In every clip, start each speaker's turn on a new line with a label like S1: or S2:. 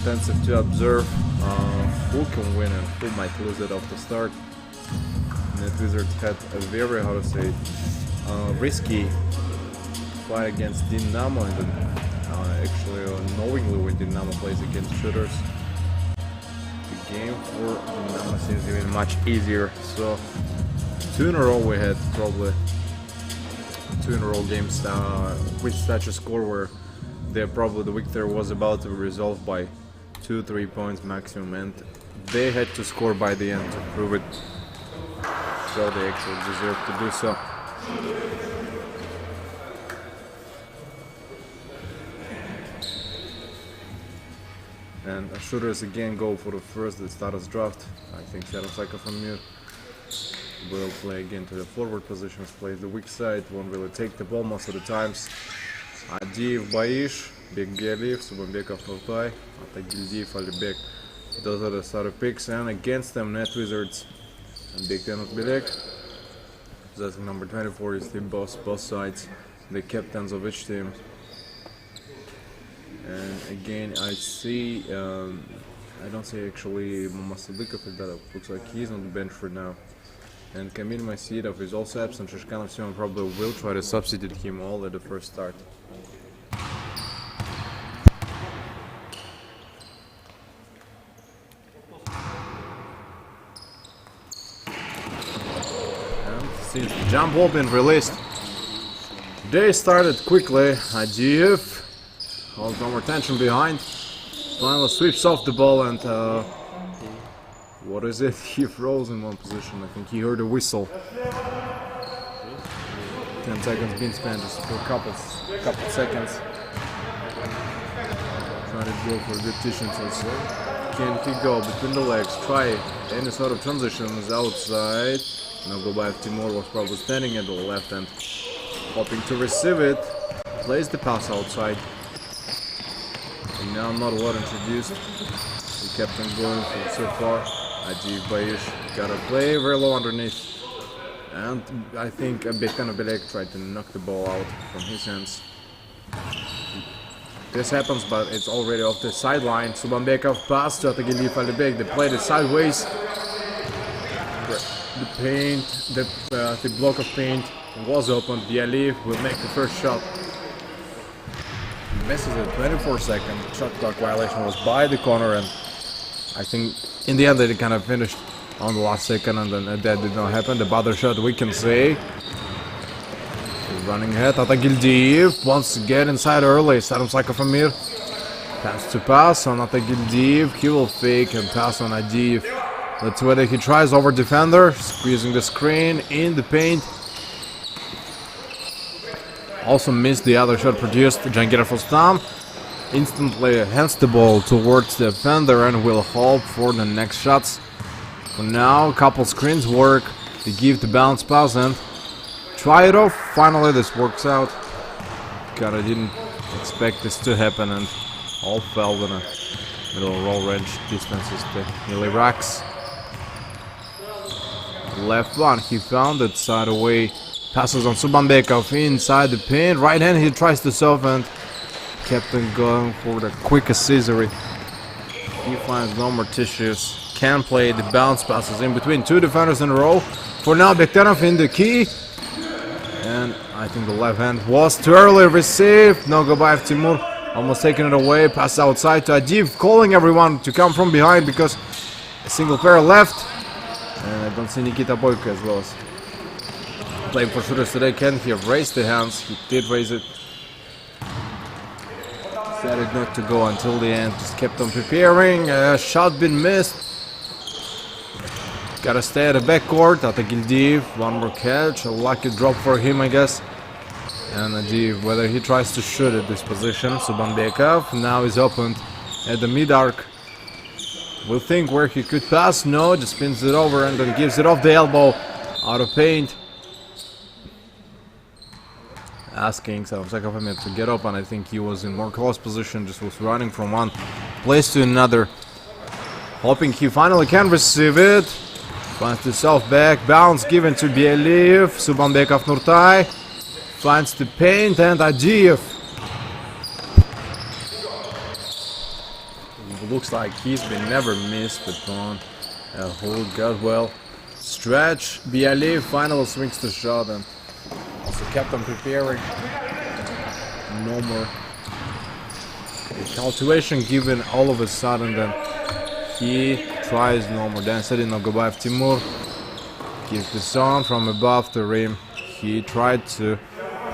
S1: Intensive to observe who can win and who might lose it off the start. Net Wizards had a very, how to say, risky fight against Dynamo, and actually knowingly when Dynamo plays against shooters, the game for Dynamo seems even much easier. So 2 in a row we had probably 2 in a row games with such a score where the victory was about to be resolved by 2-3 points maximum, and they had to score by the end to prove it. So they actually deserve to do so. And shooters again go for the first status draft. I think Shadow from mute will play again to the forward positions, plays the weak side, won't really take the ball most of the times. Adiyev, Baish, Bek Bialiyev, Subambekov, Nurtai, Atagildiyev, Alibek. Those are the starter picks, and against them Net Wizards and Big Ten of Bilek. That's number 24 is the boss, both sides, the captains of each team. And again I see, I don't see actually Mamasudikov, that looks like he's on the bench for now. And Kamil Masidov is also absent. Shishkanov Simon probably will try to substitute him all at the first start. And since the jump ball been released, they started quickly. Adiyev holds no more tension behind. Finally sweeps off the ball, and what is it? He froze in one position. I think he heard a whistle. 10 seconds being spent just for a couple seconds. Trying to go for a good efficiency. So can he go between the legs? Try any sort of transitions outside. Nogobayev Timur was probably standing at the left end, hoping to receive it. Plays the pass outside. And now not a lot introduced. He kept on going for so far. Adiyev Baish got a play very low underneath, and I think Bekano Belek tried to knock the ball out from his hands. This happens, but it's already off the sideline. Subambekov pass to Atagildiyev Alibek. They played it sideways. The paint, the block of paint was open. Bialiyev will make the first shot. Misses it. 24-second shot clock violation was by the corner, and I think in the end they kind of finished on the last second, and then that did not happen. The other shot we can say is running ahead. Atagildiyev wants to get inside early. Sadam Sakafamir pass to pass on Atagildiyev. He will fake and pass on Adiyev. That's whether he tries over defender, squeezing the screen in the paint. Also missed the other shot produced. Jangirov Ostam instantly hands the ball towards the defender and will hope for the next shots. For now, a couple screens work. They give the bounce pass and try it off. Finally, this works out. Kinda didn't expect this to happen, and all fell in a middle roll range distances to nearly racks. Left one, he found it side away. Passes on Subambekov inside the paint. Right hand, he tries to solve and kept on going for the quickest scissory. He finds no more tissues. Can play the bounce passes in between 2 defenders in a row. For now, Bektanov in the key. And I think the left hand was too early received. Nogobayev Timur almost taking it away. Pass outside to Adiyev, calling everyone to come from behind because a single player left. And I don't see Nikita Boyko as well as playing for shooters today. Can he have raised the hands? He did raise it. Decided not to go until the end. Just kept on preparing. Shot been missed. Gotta stay at the backcourt. Atagildiyev, one more catch. A lucky drop for him, I guess. And Adiyev, whether he tries to shoot at this position. Subambekov now is opened at the mid-arc. We'll think where he could pass. No, just spins it over and then gives it off the elbow. Out of paint. Asking Sakafamir to get up, and I think he was in more close position, just was running from one place to another, hoping he finally can receive it. Finds the self back, bounce given to Bialiyev. Subambekov Nurtai finds the paint, and Adiyev looks like he's been never missed the pawn. Hold got well. Stretch. Bialy finally swings the shot and also kept on preparing. No more. The cultivation given all of a sudden, then he tries no more. Then Sedinov Gobayev Timur gives the song from above the rim. He tried to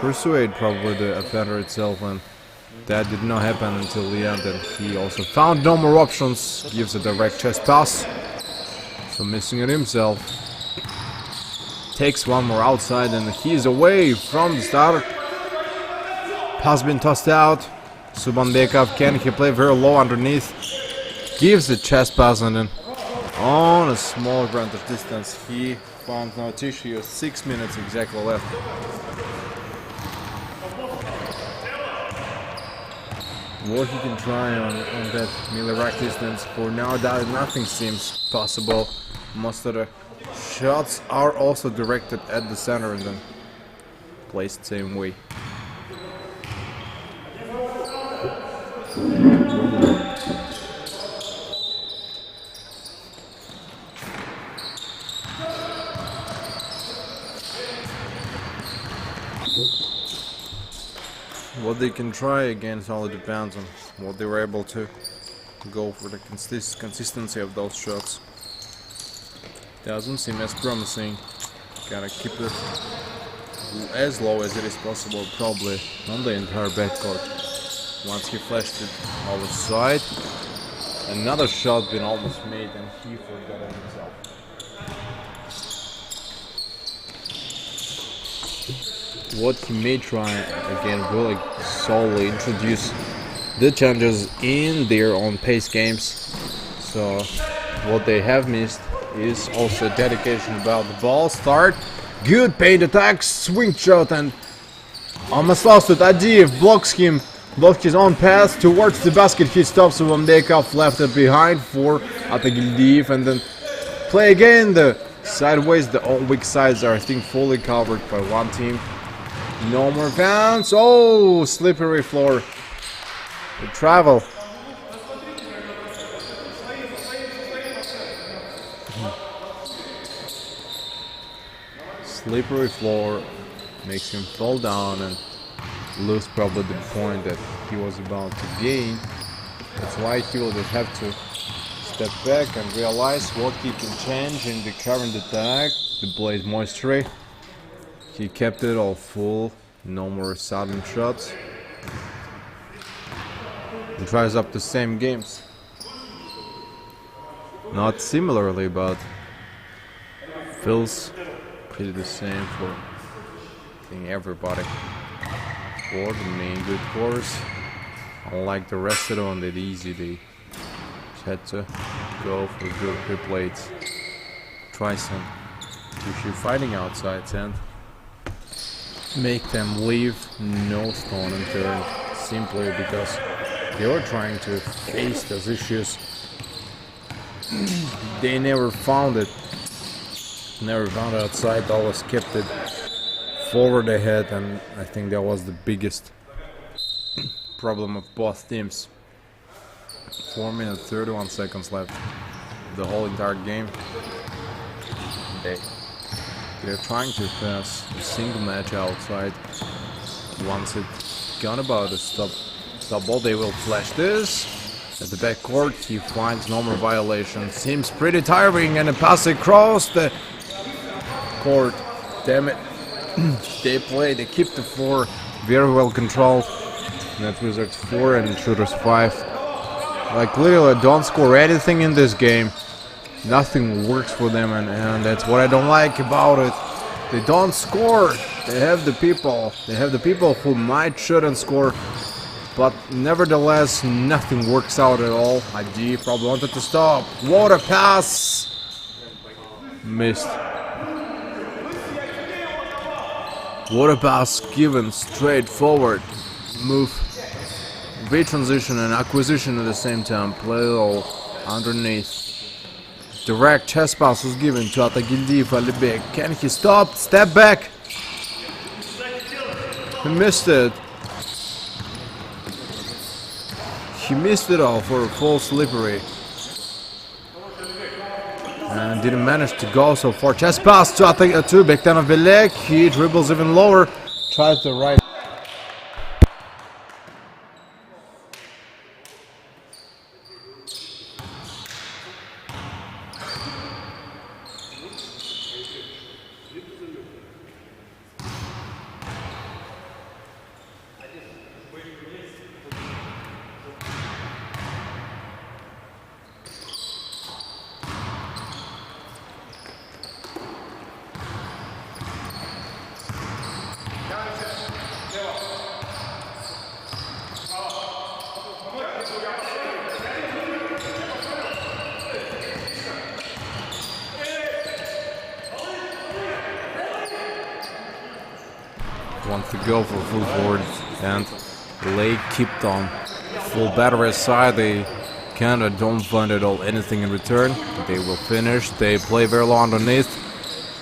S1: persuade probably the offender itself, and that did not happen until the end. And he also found no more options. Gives a direct chest pass. So missing it himself. Takes one more outside and he's away from the start. Pass been tossed out. Subanbekov, can he play very low underneath? Gives the chest pass and then on a small advantage distance he found no tissue. 6 minutes exactly left. What he can try on that melee rack distance, for now that nothing seems possible. Most of the shots are also directed at the center and then placed same way. What they can try against all depends on what they were able to go for the consistency of those shots. Doesn't seem as promising. Gotta keep it as low as it is possible, probably on the entire backcourt. Once he flashed it all aside, another shot been almost made and he forgot it himself. What he may try again will solely introduce the challenges in their own pace games. So what they have missed is also dedication about the ball. Start, good paint attack, swing shot, and almost lost it. Adiev blocks him, blocked his own pass towards the basket. He stops Subanbekov, left it behind for Atagildiyev, and then play again the sideways. The all weak sides are I think fully covered by one team. No more bounce. Oh, slippery floor. The travel. Slippery floor makes him fall down and lose probably the point that he was about to gain. That's why he will just have to step back and realize what he can change in the current attack. The blade moisture. He kept it all full, no more sudden shots. And tries up the same games. Not similarly, but feels pretty the same for I think everybody. For the main good course, unlike the rest of them, that easy, they just had to go for good replays. Try some tissue fighting outside and make them leave no stone unturned, simply because they were trying to face those issues. They never found it. Never found it outside, always kept it forward ahead, and I think that was the biggest problem of both teams. 4 minutes 31 seconds left. The whole entire game. They're trying to pass a single match outside. Once it's gone about to stop ball, they will flash this. At the backcourt, he finds no more violation. Seems pretty tiring, and a pass across the court. Damn it. They keep the floor very well controlled. Net Wizards 4 and Shooters 5. Like literally don't score anything in this game. Nothing works for them, and that's what I don't like about it. They don't score. They have the people. They have the people who might shouldn't score. But nevertheless, nothing works out at all. ID probably wanted to stop. What a pass! Missed. What a pass given straight forward. Move. Retransition and acquisition at the same time. Play all underneath. Direct chest pass was given to Atagildiyev Alibek. Can he stop? Step back. He missed it. he missed it all for a full slippery. And didn't manage to go so far. Chest pass to Bektanov Belek. He dribbles even lower. Tries the right. Want to go for full forward, and Lake kept on full battery side. They kinda don't find at all anything in return. They will finish. They play very low underneath.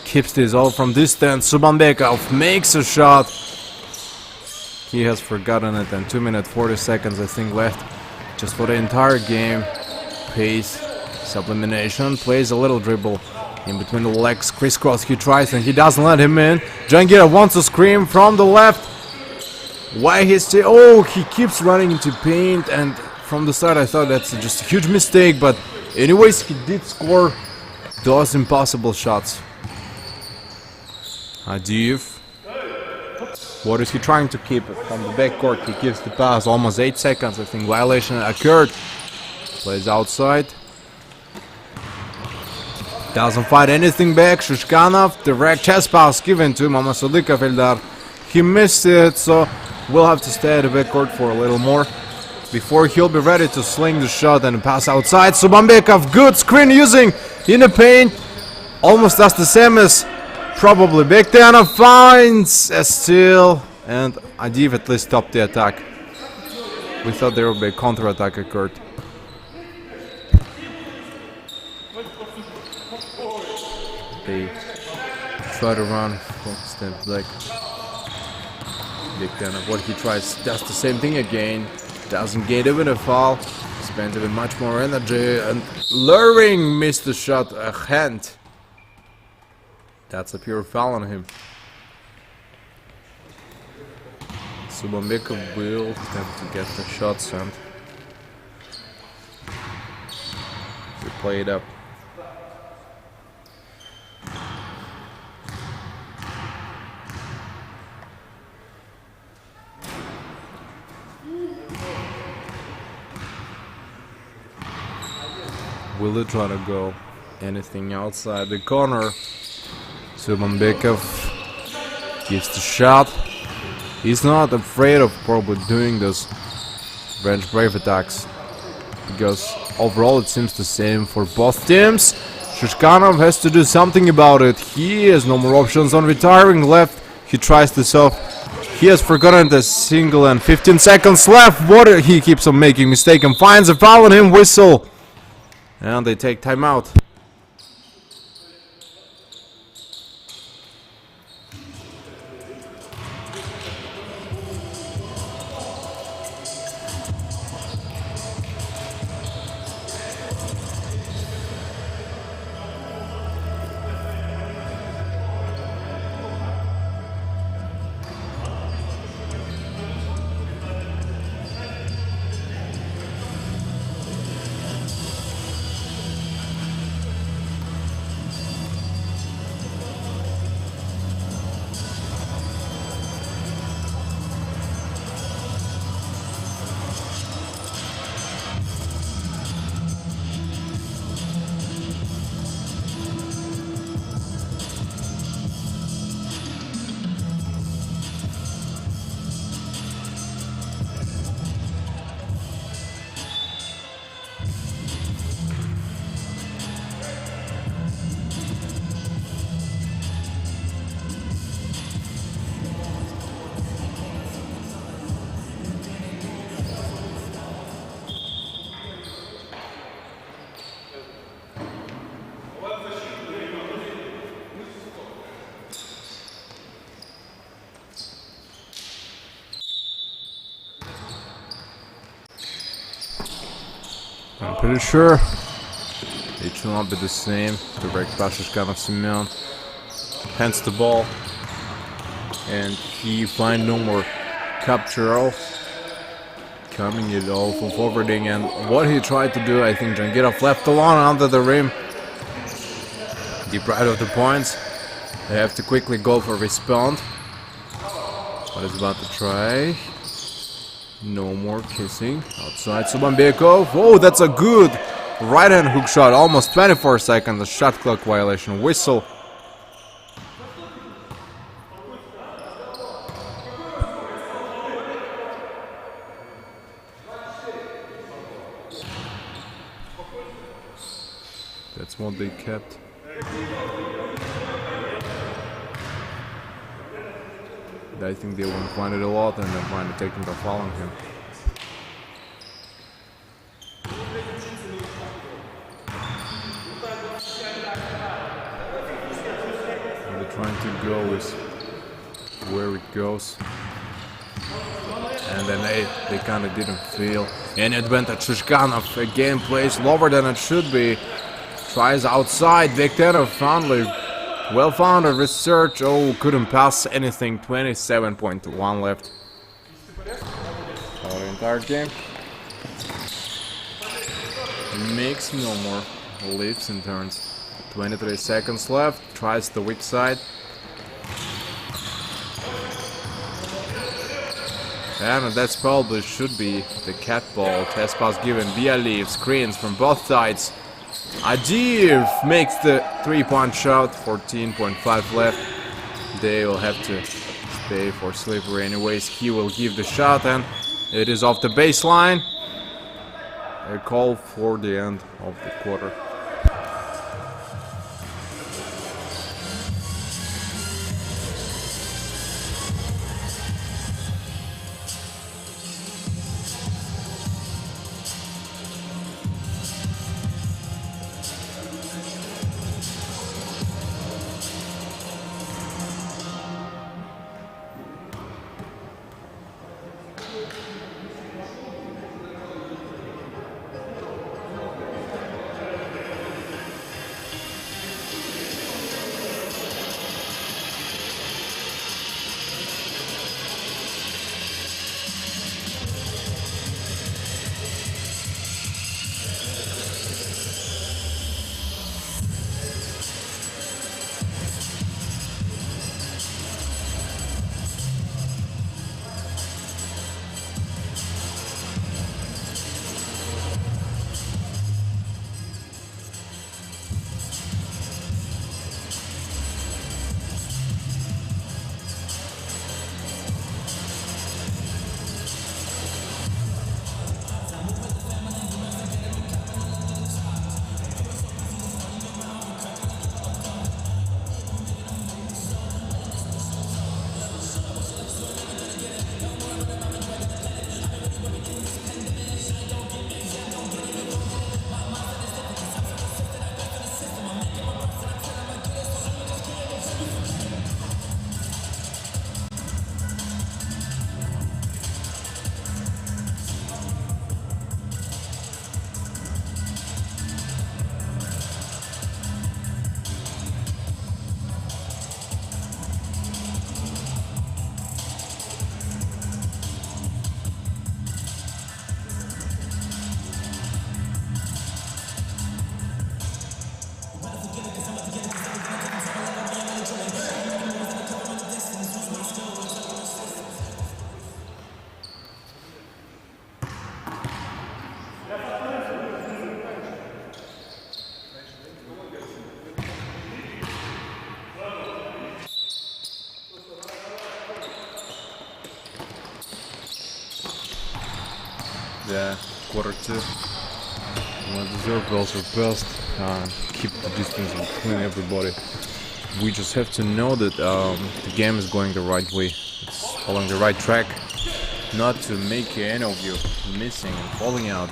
S1: Keeps this all from distance. Subanbekov makes a shot. He has forgotten it, and 2 minutes 40 seconds I think left just for the entire game. Pace, sublimination, plays a little dribble in between the legs, crisscross, he tries and he doesn't let him in. Jangira wants to scream from the left. Why he's still... Oh, he keeps running into paint, and from the start I thought that's just a huge mistake, but anyways he did score those impossible shots. Adiev. What is he trying to keep it from the backcourt? He gives the pass, almost 8 seconds I think violation occurred. Plays outside. Doesn't fight anything back. Shishkanov, direct chest pass given to Mamasadikov Eldar. He missed it, so we'll have to stay at the backcourt for a little more before he'll be ready to sling the shot and pass outside. Subambekov, good screen using in the paint. Almost does the same as probably Bektanov, finds a steal, and Adiev at least stopped the attack. We thought there would be a counter-attack occurred. They try to run, step back. Bektanov, what he tries, does the same thing again. Doesn't get even a foul. Spends even much more energy, and luring missed the shot, a hand. That's a pure foul on him. Subambekov will attempt to get the shots and to play it up. Will he try to go anything outside the corner? Subambekov gives the shot. He's not afraid of probably doing those bench brave attacks, because overall it seems the same for both teams. Shishkanov has to do something about it. He has no more options on retiring left. He tries this off. He has forgotten the single and 15 seconds left. What he keeps on making mistake and finds a foul on him. Whistle. And they take timeout. pretty sure it should not be the same. Direct passes kind of Simeon. Hands the ball. And he find no more capture. Coming it all for forwarding. And what he tried to do, I think Jangirov left alone under the rim. Deep right of the points. They have to quickly go for respond. What is about to try? No more kissing. Outside Subambekov. Oh, that's a good right hand hook shot. Almost 24 seconds. A shot clock violation whistle. That's what they kept. I think they won't find it a lot and then find a technical foul on him. What they're trying to go is where it goes. And then they kind of didn't feel any advantage. Shishkanov again plays lower than it should be. Tries outside. Viktorov finally well-founded research. Oh, couldn't pass anything. 27.1 left. For the entire game. Makes no more leaps and turns. 23 seconds left. Tries the weak side. And that's probably should be the cat ball. Test pass given via leave. Screens from both sides. Adiev makes the 3-point shot. 14.5 left. They will have to stay for slippery anyways. He will give the shot and it is off the baseline. A call for the end of the quarter. Yeah, quarter two. Well deserved, well surpassed. Keep the distance between everybody. We just have to know that the game is going the right way. It's following the right track. Not to make any of you missing and falling out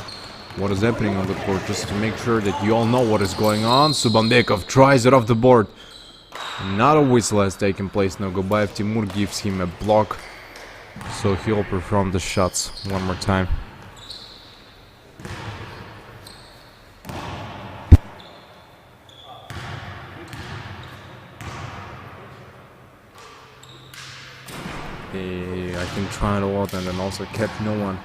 S1: what is happening on the court. Just to make sure that you all know what is going on. Subambekov tries it off the board. Not a whistle has taken place. Now Gobayev Timur gives him a block. So he'll perform the shots one more time. They, I think, tried a lot and then also kept no one.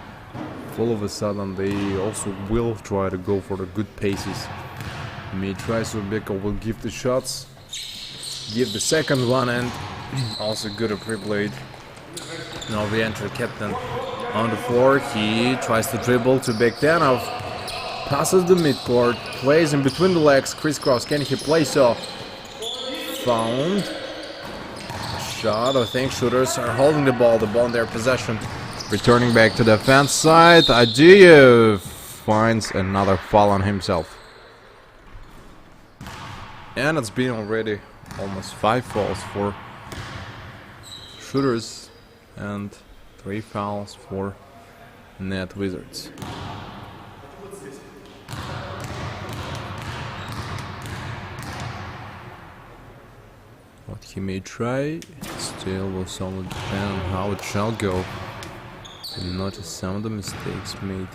S1: All of a sudden, they also will try to go for the good paces. May try, so Beko will give the shots, give the second one, and also good at pre-played. Now the entry captain on the floor. He tries to dribble to Bektanov. Passes the midcourt, plays in between the legs, crisscross. Can he play so? Found. Shot. I think shooters are holding the ball in their possession. Returning back to the offense side, Adiev finds another foul on himself. And it's been already almost 5 fouls for shooters and 3 fouls for Net Wizards. What he may try still will solely depend on how it shall go. And notice some of the mistakes made.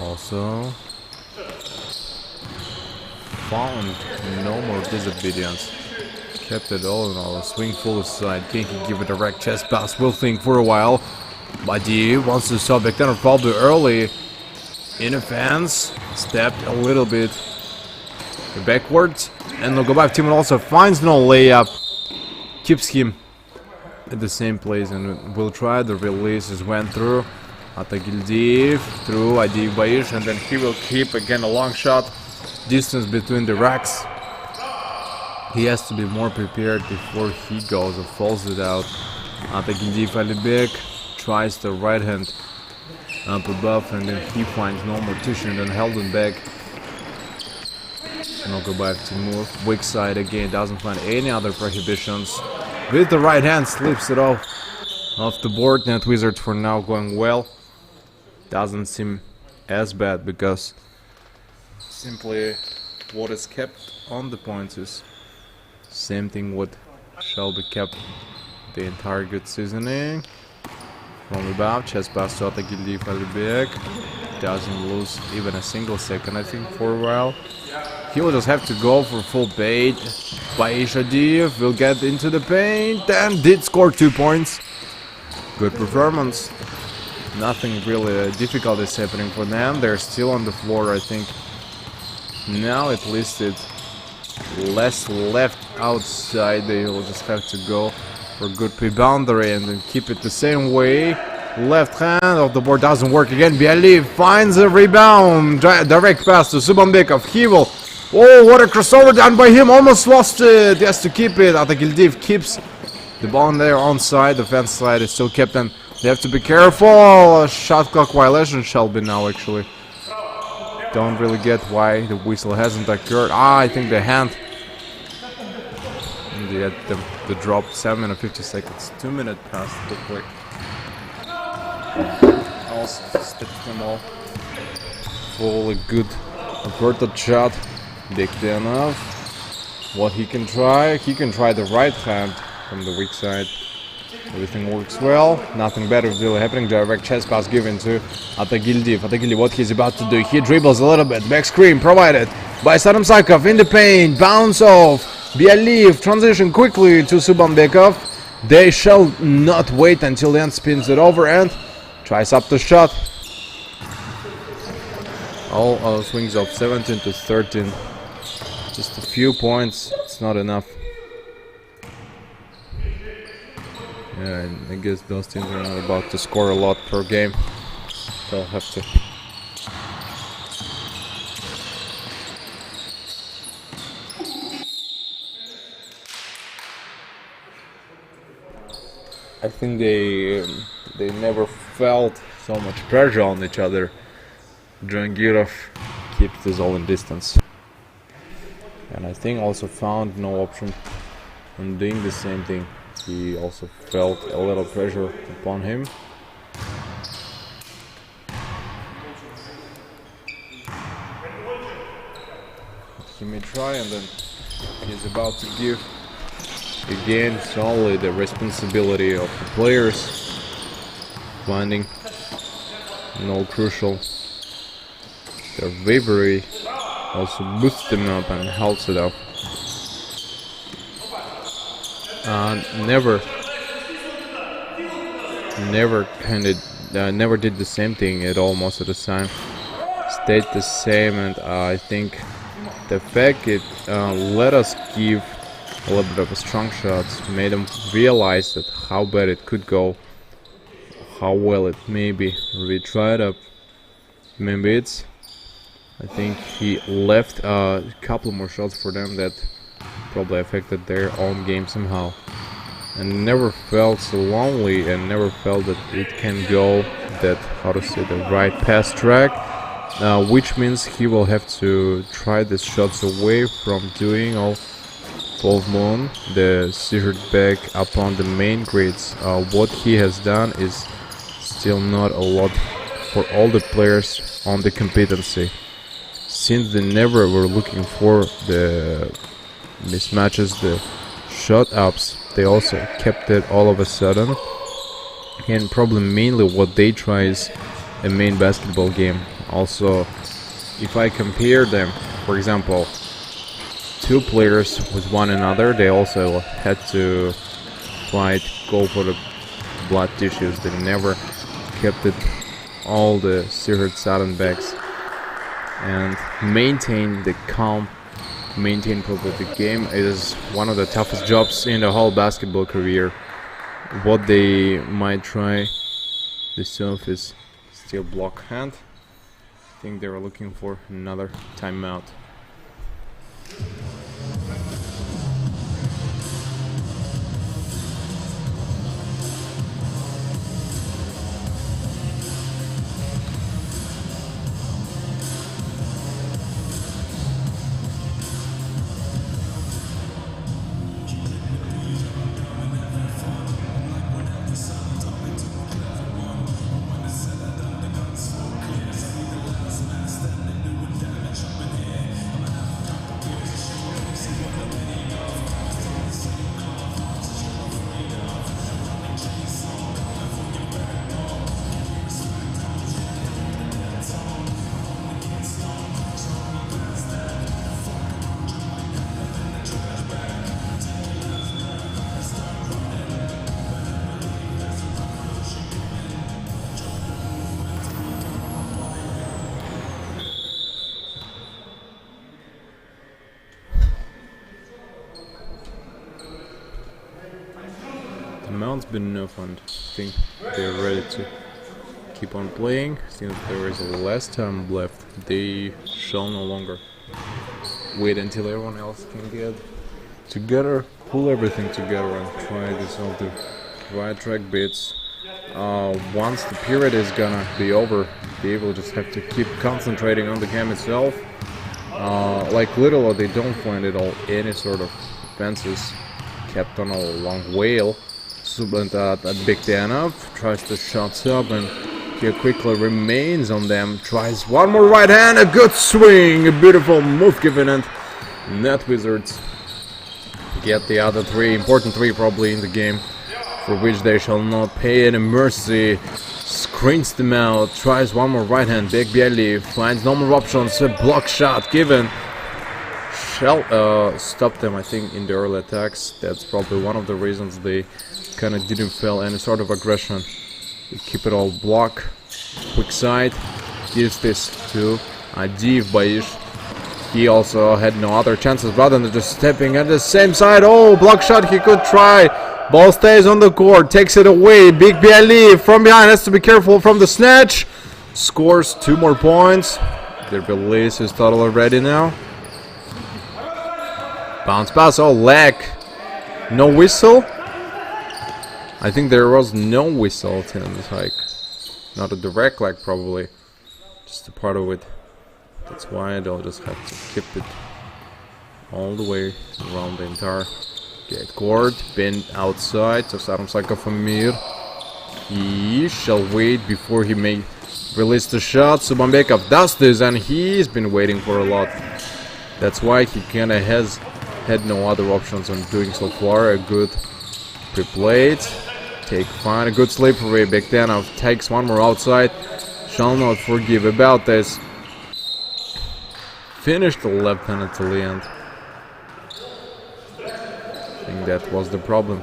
S1: Also found no more disobedience. Kept it all in all. Swing full aside. Can he give a direct chest pass? Will think for a while. Badi wants to stop Bektanov probably early. In advance. Stepped a little bit backwards. And the Gobaev team also finds no layup. Keeps him at the same place and will try. The releases went through Atagildiv, through Adiev Baish, and then he will keep again a long shot. Distance between the racks. He has to be more prepared before he goes or falls it out. Atagildiv Alibek tries the right hand up above, and then he finds no more tissue and then held him back. No Gobaev to move. Weak side again, doesn't find any other prohibitions. With the right hand, slips it off the board. Net Wizards for now going well. Doesn't seem as bad because simply what is kept on the points is same thing what shall be kept the entire good seasoning. From above, chest pass to Atagildiv Alibek. Doesn't lose even a single second, I think, for a while. He will just have to go for full bait. Baish Adiev will get into the paint and did score 2 points. Good performance. Nothing really difficult is happening for them. They're still on the floor, I think. Now at least it's less left outside. They will just have to go for good pre-boundary and then keep it the same way. Left hand of the board doesn't work again. Bialiv finds a rebound. Direct pass to Subambekov. He will... Oh, what a crossover done by him. Almost lost it. He has to keep it. Atagildiv keeps the ball on their own side. The fence side is still kept, and they have to be careful. A shot clock violation shall be now, actually. Don't really get why the whistle hasn't occurred. I think the hand. And they had the drop. 7 minutes 50 seconds. 2 minutes past quickly. Also stepped them all. Fully good averted shot. Bektanov. What he can try the right hand from the weak side. Everything works well. Nothing better is really happening. Direct chest pass given to Atagildiv. Atagildiv, what he's about to do. He dribbles a little bit. Back screen provided by Sadam Saikov in the paint. Bounce off. Bialiv transition quickly to Subambekov. They shall not wait until the end spins it over and tries up the shot. All swings of 17 to 13. Just a few points. It's not enough. Yeah, I guess those teams are not about to score a lot per game. They'll have to. I think they never felt so much pressure on each other. Jangirov keeps this all in distance. And I think also found no option on doing the same thing. He also felt a little pressure upon him. He may try, and then he's about to give again solely the responsibility of the players, finding no crucial. Their bravery also boosts them up and helps it up. never did the same thing at all most of the time. Stayed the same, and I think the fact it let us give a little bit of a strong shots, made them realize that how bad it could go, how well it maybe we tried up. Maybe it's, I think he left a couple more shots for them that probably affected their own game somehow. And never felt so lonely, and never felt that it can go that, how to say, the right pass track, which means he will have to try the shots away from doing all 12 moon, the scissor back upon the main grids. What he has done is still not a lot for all the players on the competency, since they never were looking for the mismatches, the shot ups. They also kept it all of a sudden, and probably mainly what they try is a main basketball game. Also, if I compare them, for example, two players with one another, they also had to go for the blood tissues. They never kept it all the secret sudden backs and maintain the calm, maintain probably the game. It is one of the toughest jobs in the whole basketball career. What they might try, the serve is still block hand. I think they were looking for another timeout. Amount's been enough, and I think they're ready to keep on playing. Since there is less time left, they shall no longer wait until everyone else can get together, pull everything together, and try this all the right track bits. Once the period is gonna be over, they will just have to keep concentrating on the game itself. Like little, they don't find it all any sort of offenses kept on a long whale. But Big Danov tries to shots up, and here quickly remains on them. Tries one more right hand, a good swing, a beautiful move given, and Net Wizards get the other three, important three probably in the game, for which they shall not pay any mercy. Screens them out, tries one more right hand. Big Bieli finds no more options, a block shot given. Shall stop them, I think, in the early attacks. That's probably one of the reasons they kind of didn't feel any sort of aggression. They keep it all block. Quick side. Gives this to Adiv Baish. He also had no other chances rather than just stepping at the same side. Oh, block shot he could try. Ball stays on the court. Takes it away. Big Biali from behind. Has to be careful from the snatch. Scores 2 more points. Their release is totally ready now. Bounce pass. Oh, leg. No whistle. I think there was no whistle in this hike. Not a direct leg, probably. Just a part of it. That's why they'll just have to keep it all the way around the entire gate court. Bend outside. So sounds like a Famir. He shall wait before he may release the shot. Subambekov does this, and he's been waiting for a lot. That's why he kind of has had no other options on doing so far. A good pre-played. Take fine, a good slippery. Big Danov takes one more outside. Shall not forgive about this. Finished the left hand until the end. think that was the problem.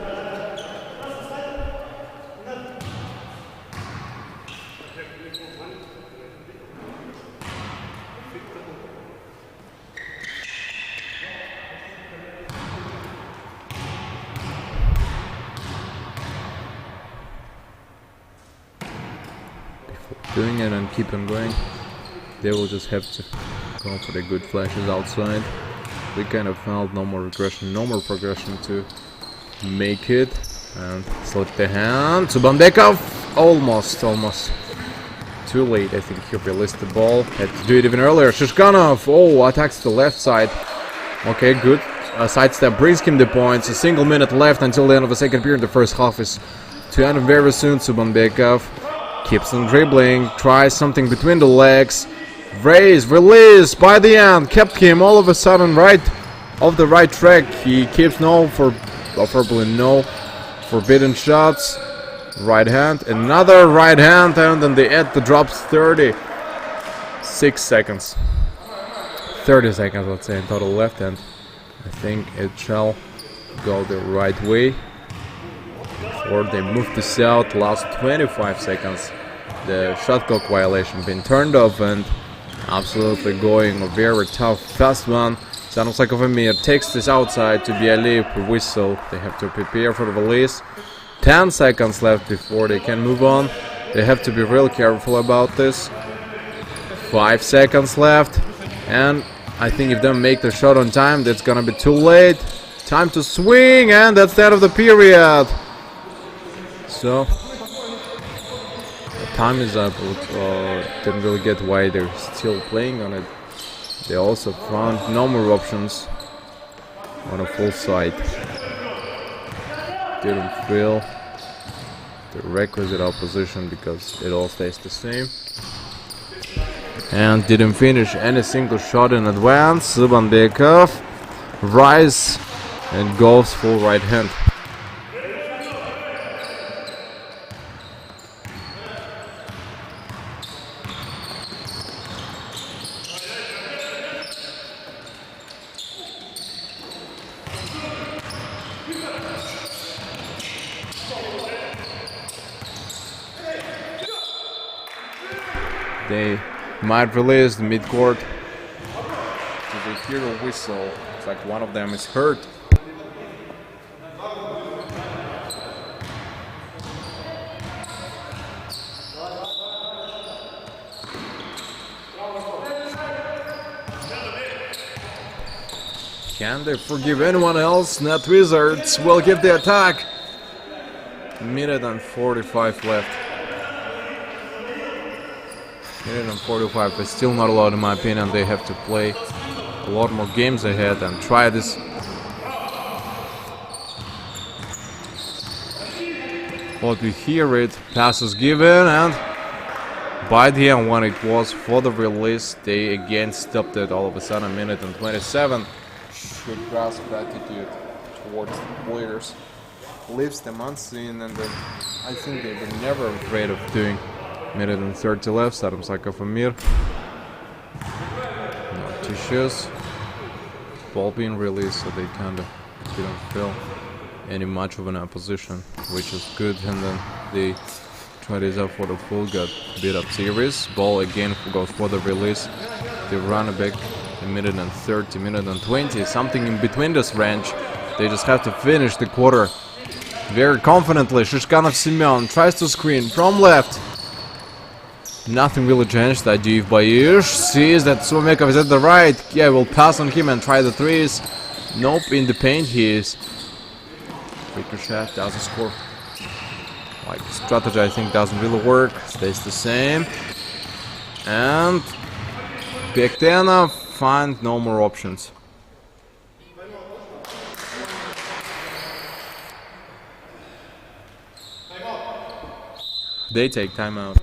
S1: Doing it and keep on going, they will just have to go for the good flashes outside. We kind of felt no more regression, no more progression to make it. And slip the hand to Bambekov. Almost too late. I think he released the ball. Had to do it even earlier. Shishkanov, attacks the left side. Okay, good. A sidestep brings him the points. A single minute left until the end of the second period. The first half is to end very soon. Subambekov keeps on dribbling, tries something between the legs, raise, release, by the end, kept him all of a sudden right off the right track. He keeps preferably no forbidden shots. Right hand, another right hand, and then the end drops 36 seconds. 30 seconds, let's say, in total left, and I think it shall go the right way. Or they move to south. Last 25 seconds, the shot clock violation been turned off, and absolutely going a very tough, fast one. Sanosakov takes this outside to be a leap whistle. They have to prepare for the release. 10 seconds left before they can move on. They have to be real careful about this. 5 seconds left, and I think if they don't make the shot on time, that's gonna be too late. Time to swing, and that's the end of the period. So the time is up. Didn't really get why they're still playing on it. They also found no more options on a full side. Didn't feel the requisite opposition because it all stays the same. And didn't finish any single shot in advance. Subambekov rise and goes full right hand. They might release the mid-court to the hero whistle. It's like one of them is hurt. Can they forgive anyone else? Not Wizards will give the attack. Minute and 45 left. Minute and 45, but still not a lot in my opinion. They have to play a lot more games ahead and try this. But we hear it, passes given, and by the end when it was for the release, they again stopped it all of a sudden. Minute and 27. Should grasp attitude towards the players. Leaves them unseen, and then I think they were never afraid of doing. Minute and 30 left, Sanosakov no tissues. Ball being released, so they kind of didn't feel any much of an opposition, which is good. And then they tried this up for the full, got beat up series. Ball again goes for the release. They run it back a minute and 30, minute and 20, something in between this range. They just have to finish the quarter very confidently. Shishkanov Semyon tries to screen from left. Nothing really changed. Adiv Baish sees that Subambekov is at the right. Yeah, will pass on him and try the threes. Nope, in the paint he is. Ricochet doesn't score. Like, strategy I think doesn't really work. Stays the same. And Piaktena find no more options. They take timeout.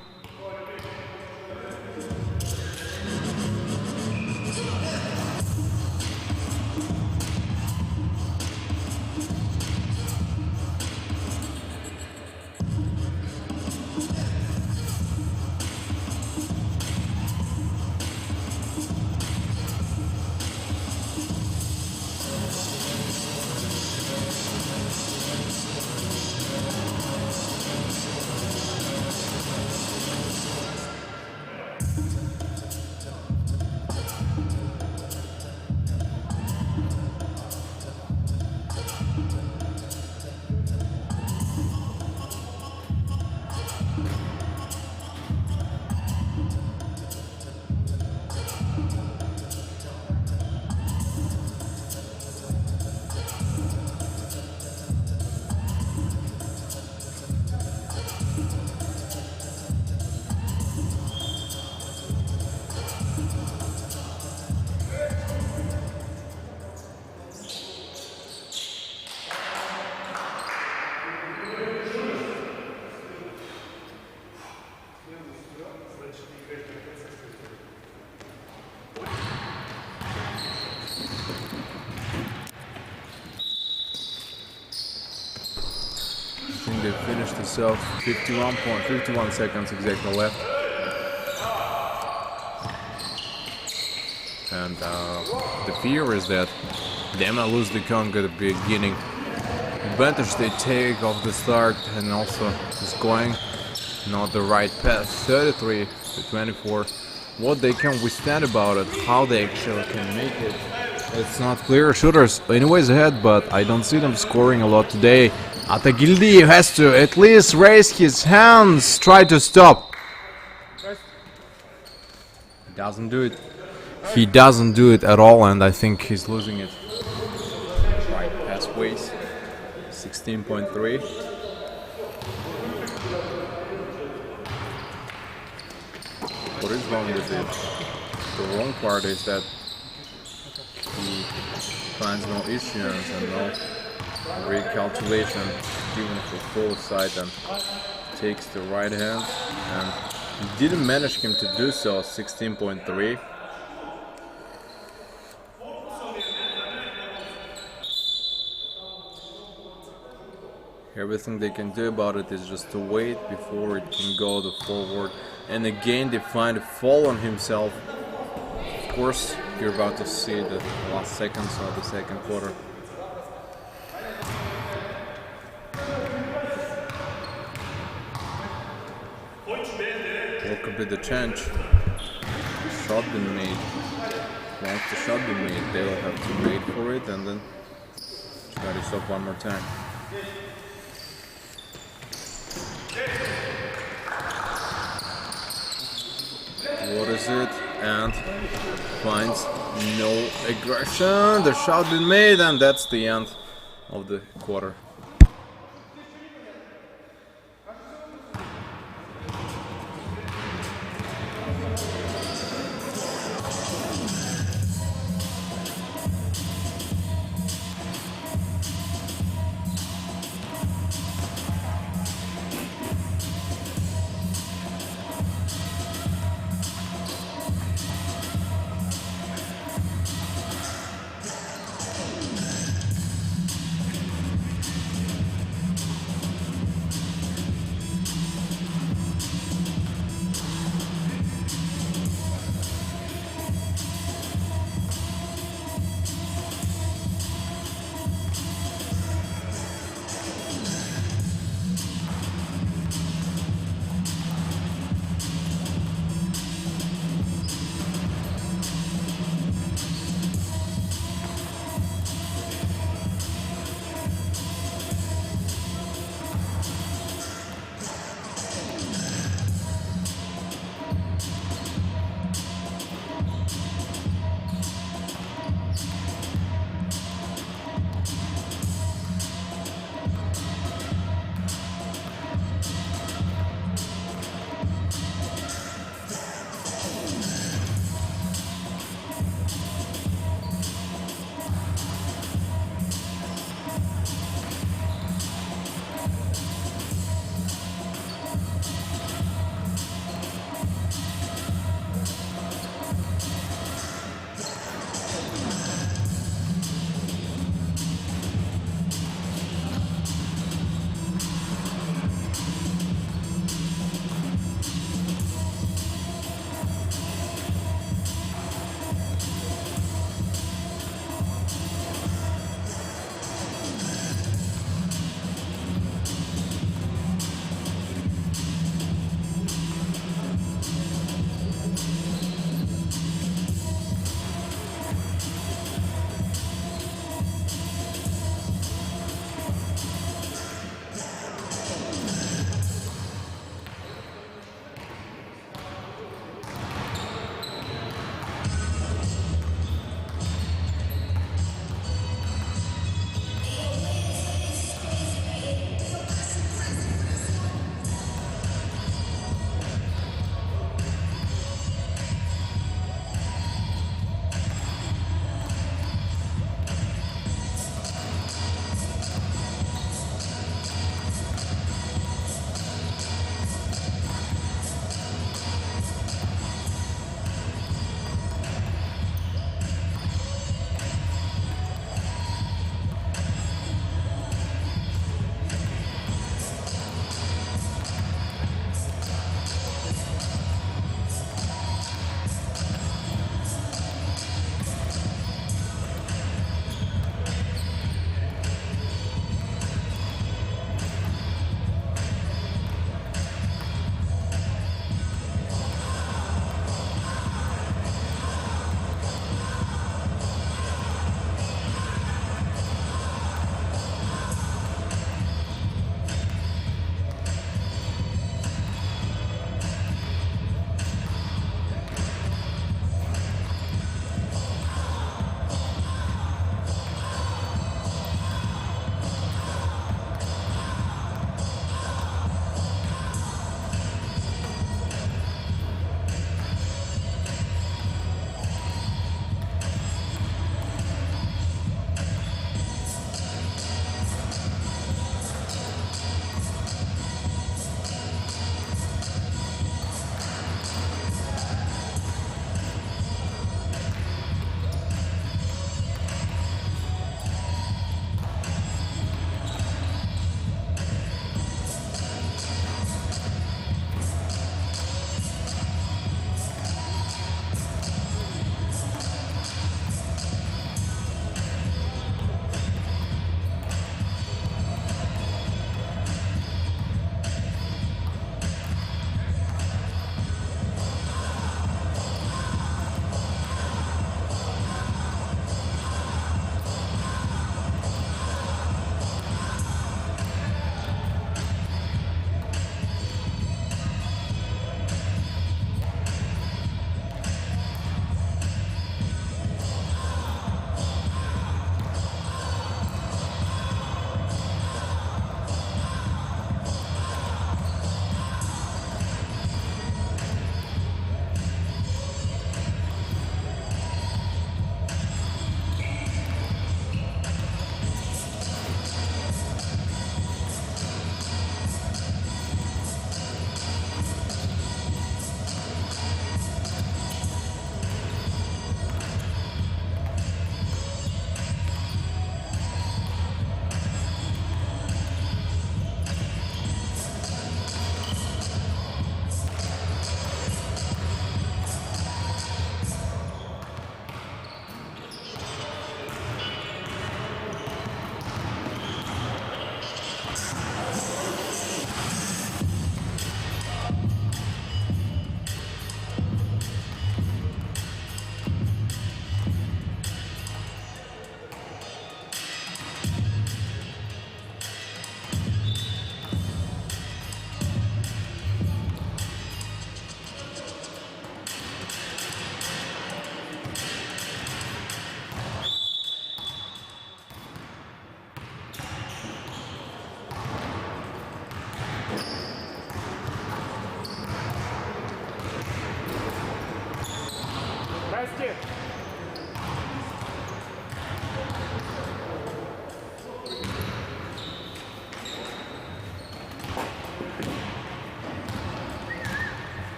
S1: so 51 seconds exactly left. And the fear is that they might lose the count at the beginning. Advantage they take off the start, and also is going not the right path. 33 to 24. What they can withstand about it, how they actually can make it, it's not clear. Shooters anyways ahead, but I don't see them scoring a lot today. Atagildi has to at least raise his hands, try to stop. He doesn't do it. He doesn't do it at all, and I think he's losing it. Right pathways, 16.3. What is wrong with it? The wrong part is that he finds no issuance and no recalculation, even for full sight, and takes the right hand, and he didn't manage him to do so. 16.3. Everything they can do about it is just to wait before it can go the forward. And again they find a fall on himself. Of course, you're about to see the last seconds of the second quarter. What could be the change? Shot been made. Once the shot been made, they will have to wait for it and then try to stop one more time. What is it? And finds no aggression. The shot been made, and that's the end of the quarter.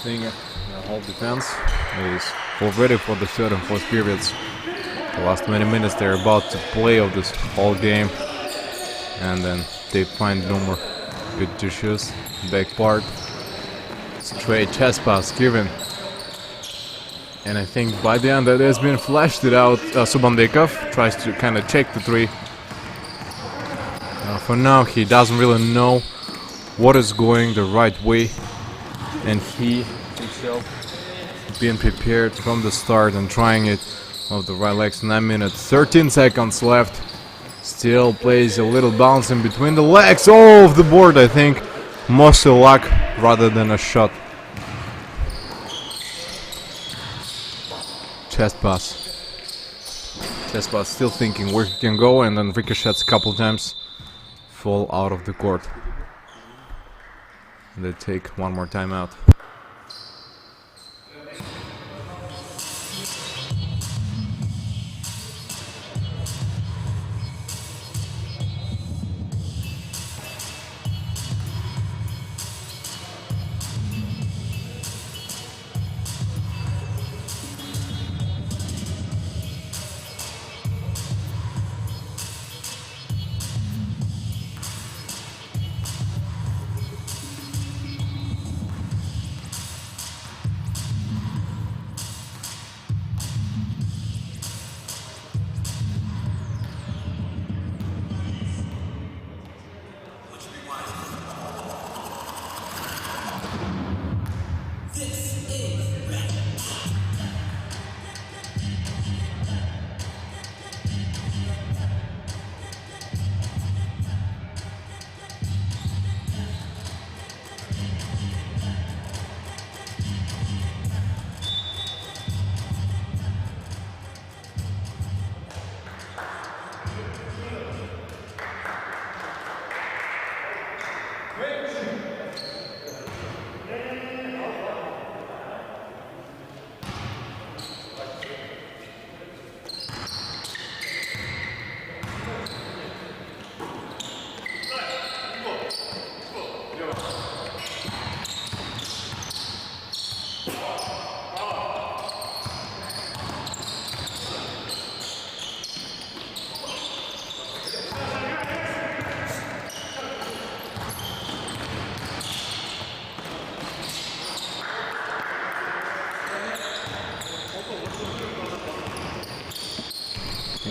S1: The whole defense is already for the third and fourth periods. The last 20 minutes they're about to play of this whole game, and then they find no more good dishes. Back part, straight chest pass given, and I think by the end that has been flashed it out. Subandekov tries to kind of check the three. For now he doesn't really know what is going the right way, and he himself being prepared from the start and trying it of the right legs. 9 minutes 13 seconds left. Still plays a little bounce in between the legs. Oh, off the board, I think. Mostly luck rather than a shot. Chest pass. Chest pass, still thinking where he can go, and then ricochets a couple times. Fall out of the court. They take one more timeout.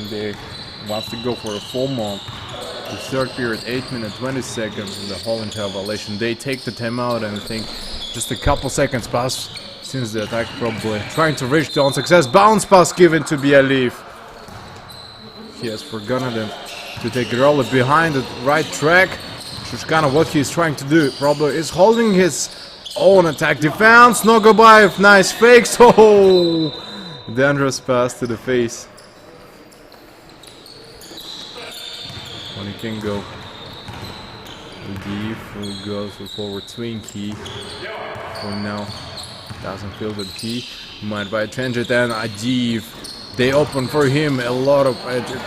S1: They wants to go for a full month. The third period, 8 minutes 20 seconds in the whole entire violation. They take the timeout, and I think just a couple seconds pass since the attack, probably trying to reach the unsuccess. Bounce pass given to Bialev. He has forgotten it to take it all behind the right track. Shushkana, what he's trying to do probably is holding his own attack defense. Nogobayev, nice fakes. Oh, dangerous pass to the face. When he can go deep, who goes for forward swing. He for now doesn't feel that he might by change it, and Adiv, they open for him a lot of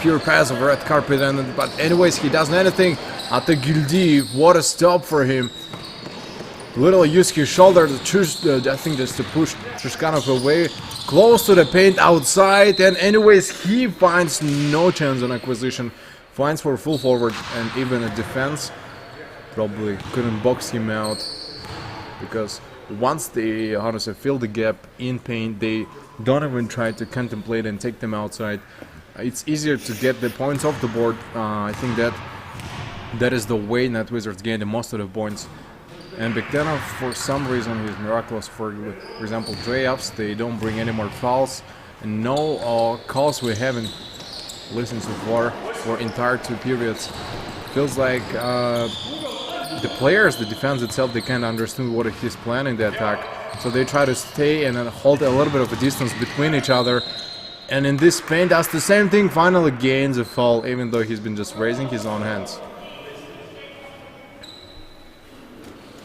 S1: pure pass of red carpet, but anyways he doesn't anything. Atagildi, what a stop for him. Little use his shoulder to choose, I think, just to push Shushkanov away, close to the paint outside, and anyways, he finds no chance on acquisition, finds for full forward and even a defense. Probably couldn't box him out, because once they honestly fill the gap in paint, they don't even try to contemplate and take them outside. It's easier to get the points off the board. I think that is the way Net Wizards gain the most of the points. And Bektenov, for some reason, he's miraculous. For example, drafts, they don't bring any more fouls, and no calls we haven't listened so far for entire 2 periods. Feels like the players, the defense itself, they can't understand what he's planning the attack, so they try to stay and hold a little bit of a distance between each other. And in this paint, does the same thing. Finally gains a foul, even though he's been just raising his own hands.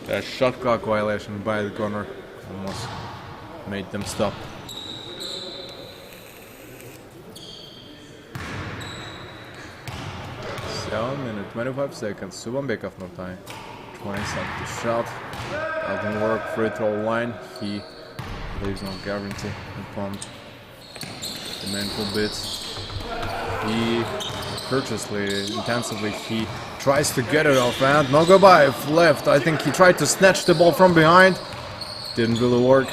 S1: A shot clock violation by the corner almost made them stop. 7 minutes, 25 seconds. Subambekov no time. 20 seconds shot. Doesn't work. Free throw line. He leaves no guarantee upon the main full bits. He purposely, intensively, he tries to get it off, and Nogobayev left. I think he tried to snatch the ball from behind. Didn't really work.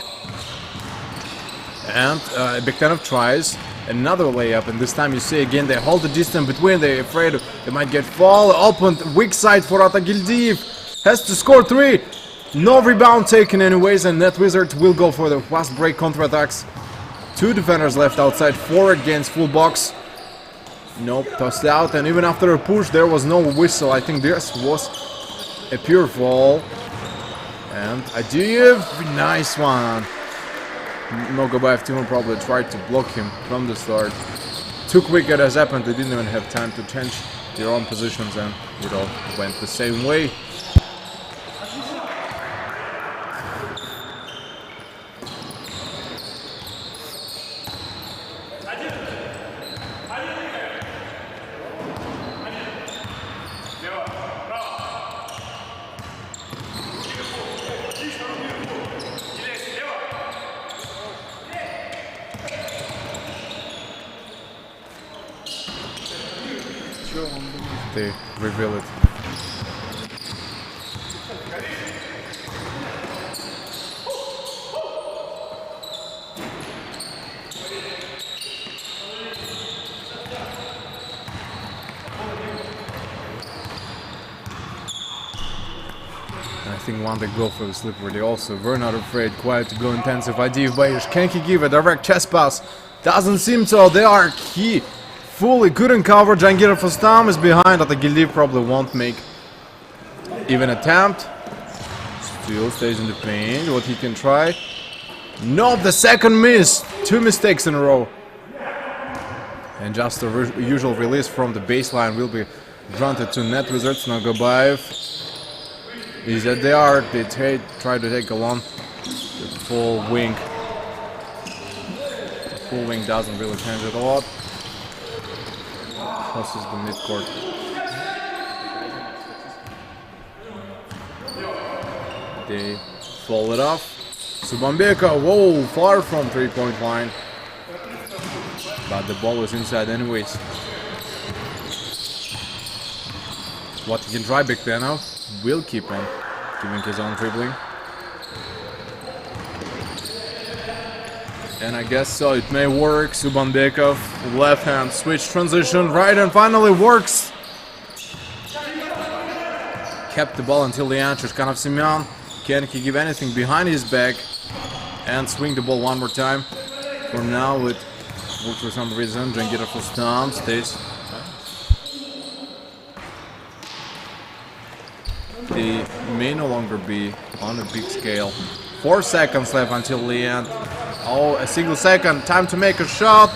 S1: And Bektenov tries another layup, and this time you see again they hold the distance between. They're afraid they might get foul. Open weak side for Atagildiv. Has to score 3. No rebound taken anyways, and Net Wizards will go for the fast break counterattacks. 2 defenders left outside, 4 against full box. Nope, tossed out, and even after a push there was no whistle. I think this was a pure fall. And Adiev, nice one. Nogobayev team probably tried to block him from the start. Too quick it has happened, they didn't even have time to change their own positions, and it all went the same way. They reveal it. I think when they go for the slipper, they also were not afraid quite to go intensive. Adiev Bayish, can he give a direct chest pass? Doesn't seem so. They are key. Fully couldn't cover. Jangirov Ostam is behind. Atagildiv probably won't make even attempt. Still stays in the paint. What he can try. Nope, the second miss. 2 mistakes in a row. And just the usual release from the baseline will be granted to Net Wizards. Nogobayev is at the arc. They try to take along the full wing. The full wing doesn't really change it a lot. Crosses the midcourt. They fall it off. Subambeka, whoa, far from 3-point line. But the ball was inside anyways. What he can try, Bektenov will keep on giving his own dribbling. And I guess so, it may work. Subambekov, left hand switch transition, right, and finally works. Kept the ball until the end. Shushkanov Semyon, can he give anything behind his back and swing the ball one more time? For now, it worked for some reason. Jangirov Ostam stays. They may no longer be on a big scale. 4 seconds left until the end. Oh, a single second. Time to make a shot.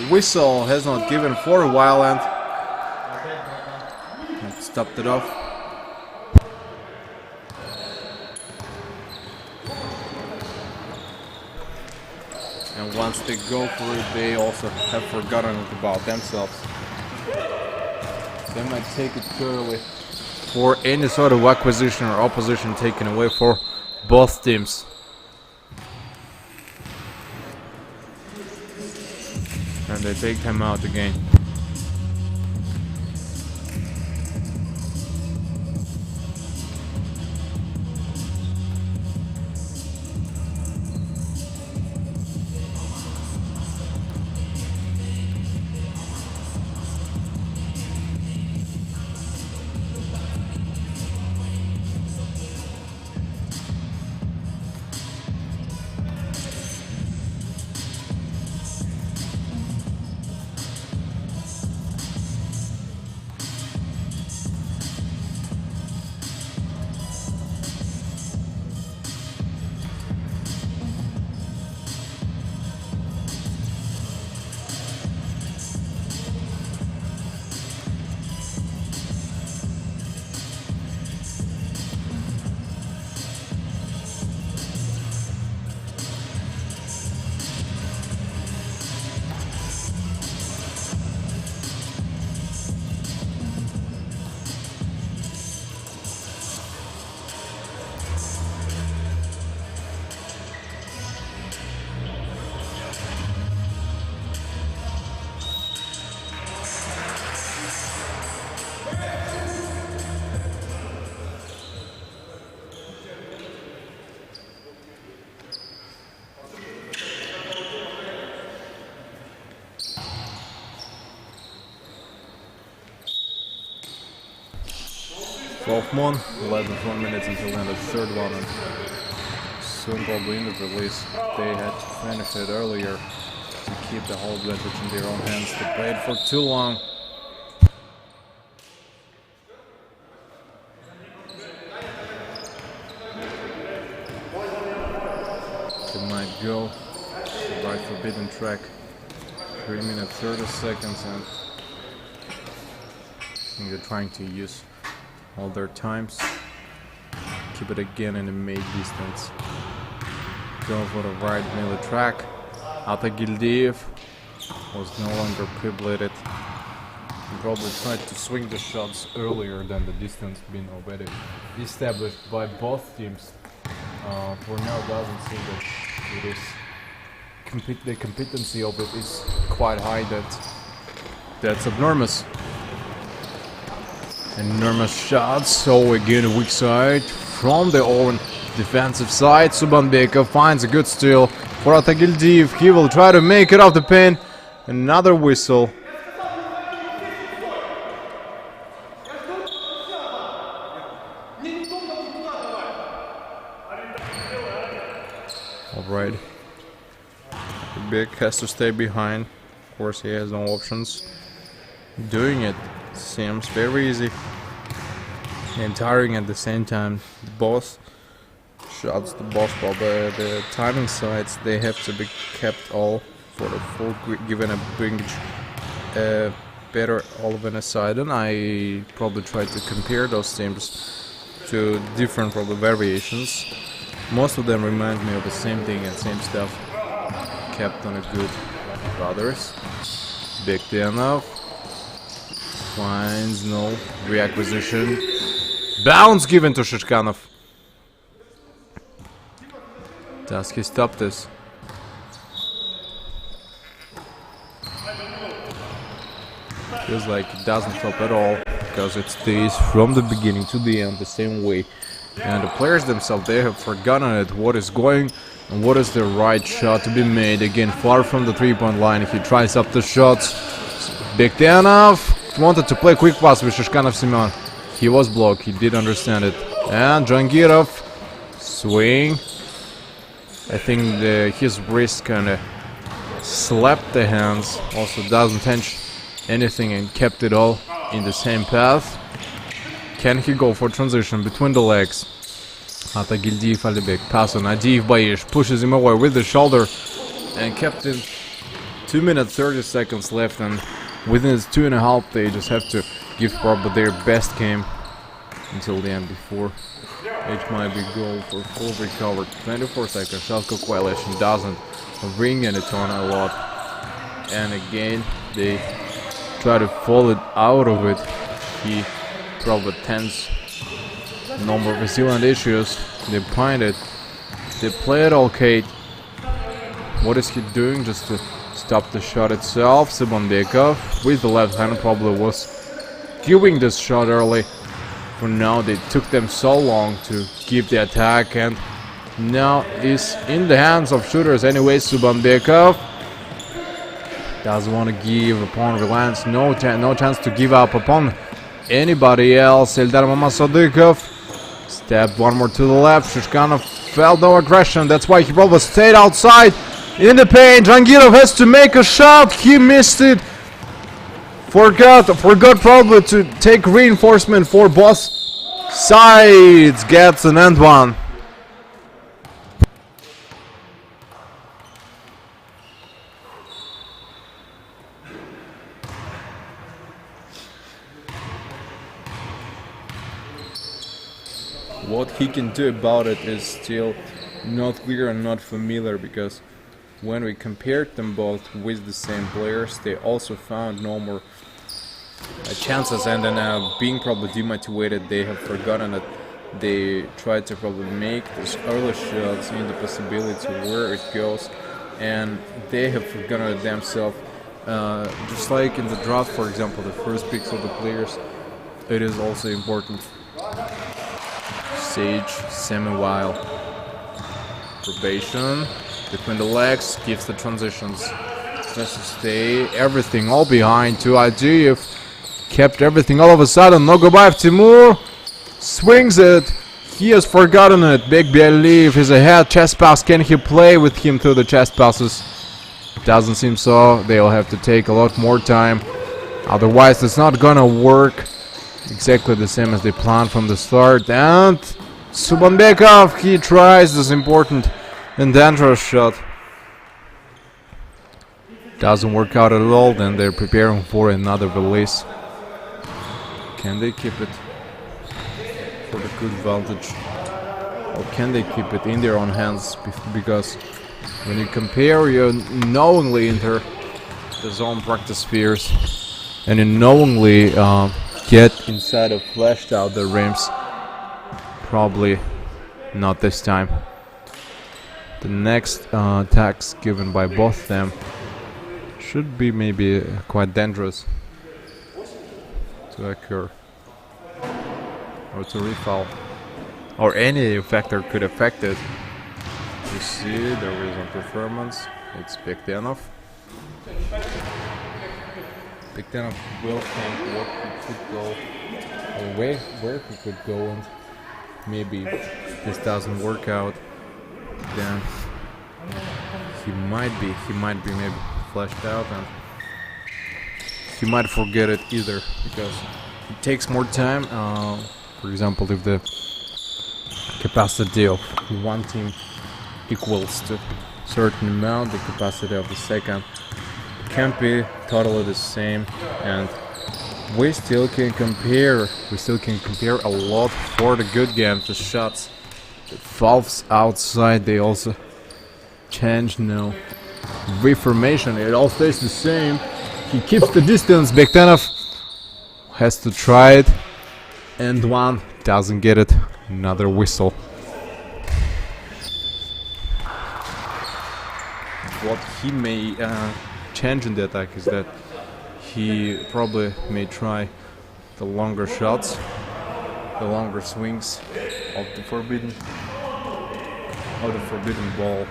S1: Whistle has not given for a while, and stopped it off. And once they go for it, they also have forgotten about themselves. They might take it too early. for any sort of acquisition or opposition taken away for both teams. And they take time out again. Mon, 11 minutes until the end of the third one, and soon probably in the release. They had to finish it earlier to keep the whole advantage in their own hands. They played for too long. They might go right forbidden track. 3 minutes 30 seconds, and I think they're trying to use all their times. Keep it again in the mid distance. Go for the right middle track. Atagildiyev was no longer pre-bladed. He probably tried to swing the shots earlier than the distance being already established by both teams. For now, it doesn't seem that it is the competency of it is quite high. That's enormous. Enormous shots. So again, a weak side from the own defensive side. Subanbekov finds a good steal for Atagildiyev. He will try to make it off the pin. Another whistle. Alright. Big has to stay behind. Of course, he has no options. Doing it seems very easy and tiring at the same time. Both shots, the timing sides, they have to be kept all for the full, given a bring better all of an aside. And I probably try to compare those teams to different probably variations. Most of them remind me of the same thing and same stuff, kept on a good brothers. Bektenov finds no reacquisition. Bounce given to Shishkanov. Does he stop this? Feels like it doesn't stop at all, because it stays from the beginning to the end the same way. And the players themselves, they have forgotten it, what is going and what is the right shot to be made. Again, far from the three-point line, he tries up the shots. Bektenov wanted to play quick pass with Shishkanov Semyon. He was blocked, he did understand it. And Jangirov, swing. I think his wrist kinda slapped the hands, also doesn't touch anything and kept it all in the same path. Can he go for transition between the legs? Atagildiyev Alibek, pass on Adiyev Bayish, pushes him away with the shoulder and kept him 2 minutes 30 seconds left, and within his 2.5 they just have to give probably their best game until the end before it might be goal for full recover. 24 seconds, Shalko Coalition doesn't ring any tone a lot, and again they try to fall it out of it. He probably tends No more Brazilian issues. They pointed. They played okay. What is he doing just to stop the shot itself? Subandekov with the left hand probably was giving this shot early. For now they took them so long to give the attack, and now is in the hands of shooters anyway. Subandekov doesn't want to give upon Reliance. No chance to give up upon anybody else. Eldar Mamasadikov stepped one more to the left. Shishkanov felt no aggression. That's why he probably stayed outside in the paint. Jangirov has to make a shot. He missed it. Forgot probably to take reinforcement for both sides. Gets an end one. What he can do about it is still not clear and not familiar, because when we compared them both with the same players, they also found no more chances, and then being probably demotivated, they have forgotten that they tried to probably make these early shots in the possibility where it goes, and they have forgotten themselves. Just like in the draft, for example, the first picks of the players, it is also important. Sage, semi-while, probation, between the legs, gives the transitions. Has to stay, everything all behind to Adiev. Kept everything all of a sudden. Nogobayev Timur swings it. He has forgotten it. Big Bialev is ahead. Chest pass. Can he play with him through the chest passes? Doesn't seem so. They'll have to take a lot more time. Otherwise, it's not gonna work exactly the same as they planned from the start. And Subandekov, he tries this important and dangerous shot. Doesn't work out at all. Then they're preparing for another release. Can they keep it for the good vantage, or can they keep it in their own hands? Because when you compare, you knowingly enter the zone practice spheres, and you knowingly get inside of flashed out the rims. Probably not this time. The next attacks given by both them should be maybe quite dangerous to occur, or to refoul, or any factor could affect it. You see the recent performance. It's Bektenov. Bektenov will think what he could go, or where he could go, and maybe if this doesn't work out, then he might be maybe flashed out, and he might forget it either, because it takes more time. For example, if the capacity of one team equals to a certain amount, the capacity of the second can't be totally the same, and we still can compare a lot for the good game. The shots, the fouls outside, they also change now. Reformation, it all stays the same. He keeps the distance. Bektenov has to try it, and one doesn't get it. Another whistle. What he may change in the attack is that he probably may try the longer shots, the longer swings of the forbidden ball.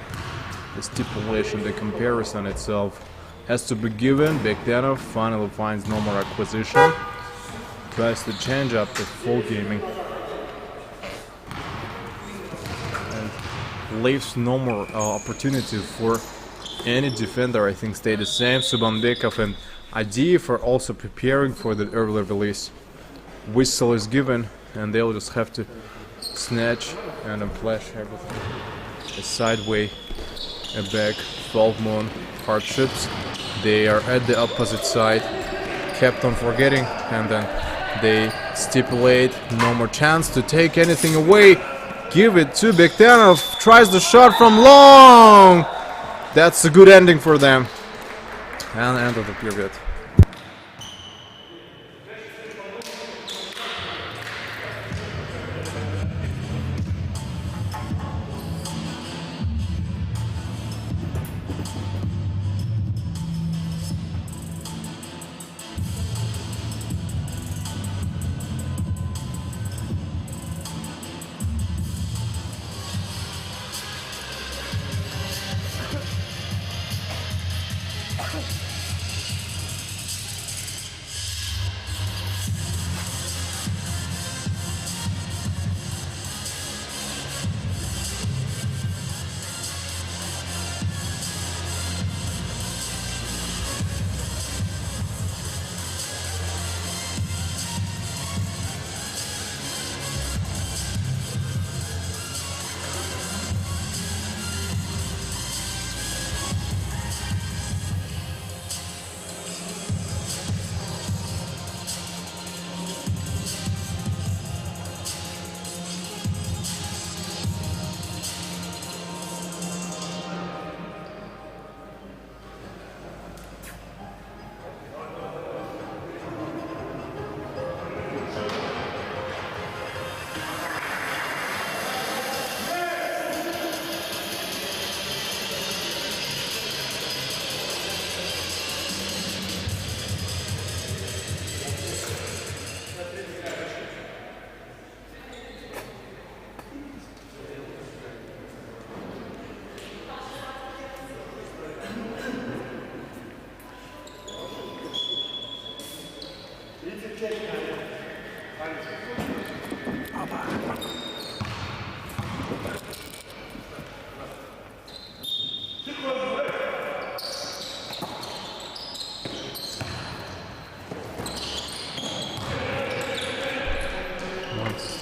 S1: The stipulation, the comparison itself has to be given. Bektenov finally finds no more acquisition, tries to change up the full gaming, and leaves no more opportunity for any defender. I think stay the same. Subandekov and Adiev are also preparing for the early release. Whistle is given, and they'll just have to snatch and flash everything. A sideway, a back, 12 moon, hardships. They are at the opposite side, kept on forgetting, and then they stipulate no more chance to take anything away. Give it to Bektenov, tries the shot from long. That's a good ending for them. And end of the period.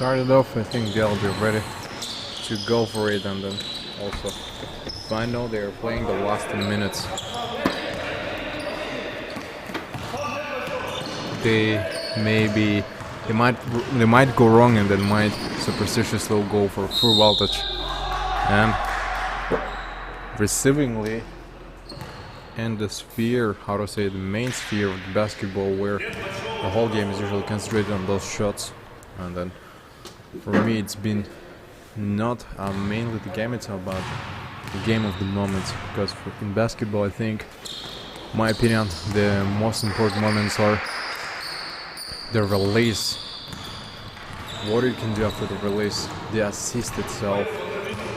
S1: started off, I think they'll be ready to go for it, and then also if I know they're playing the last 10 minutes, they might go wrong and then might superstitiously go for full voltage. And receivingly, and the sphere, how to say, the main sphere of the basketball, where the whole game is usually concentrated on those shots. And then for me it's been not mainly the game itself, but the game of the moments, because in basketball, I think, in my opinion, the most important moments are the release, what you can do after the release, the assist itself,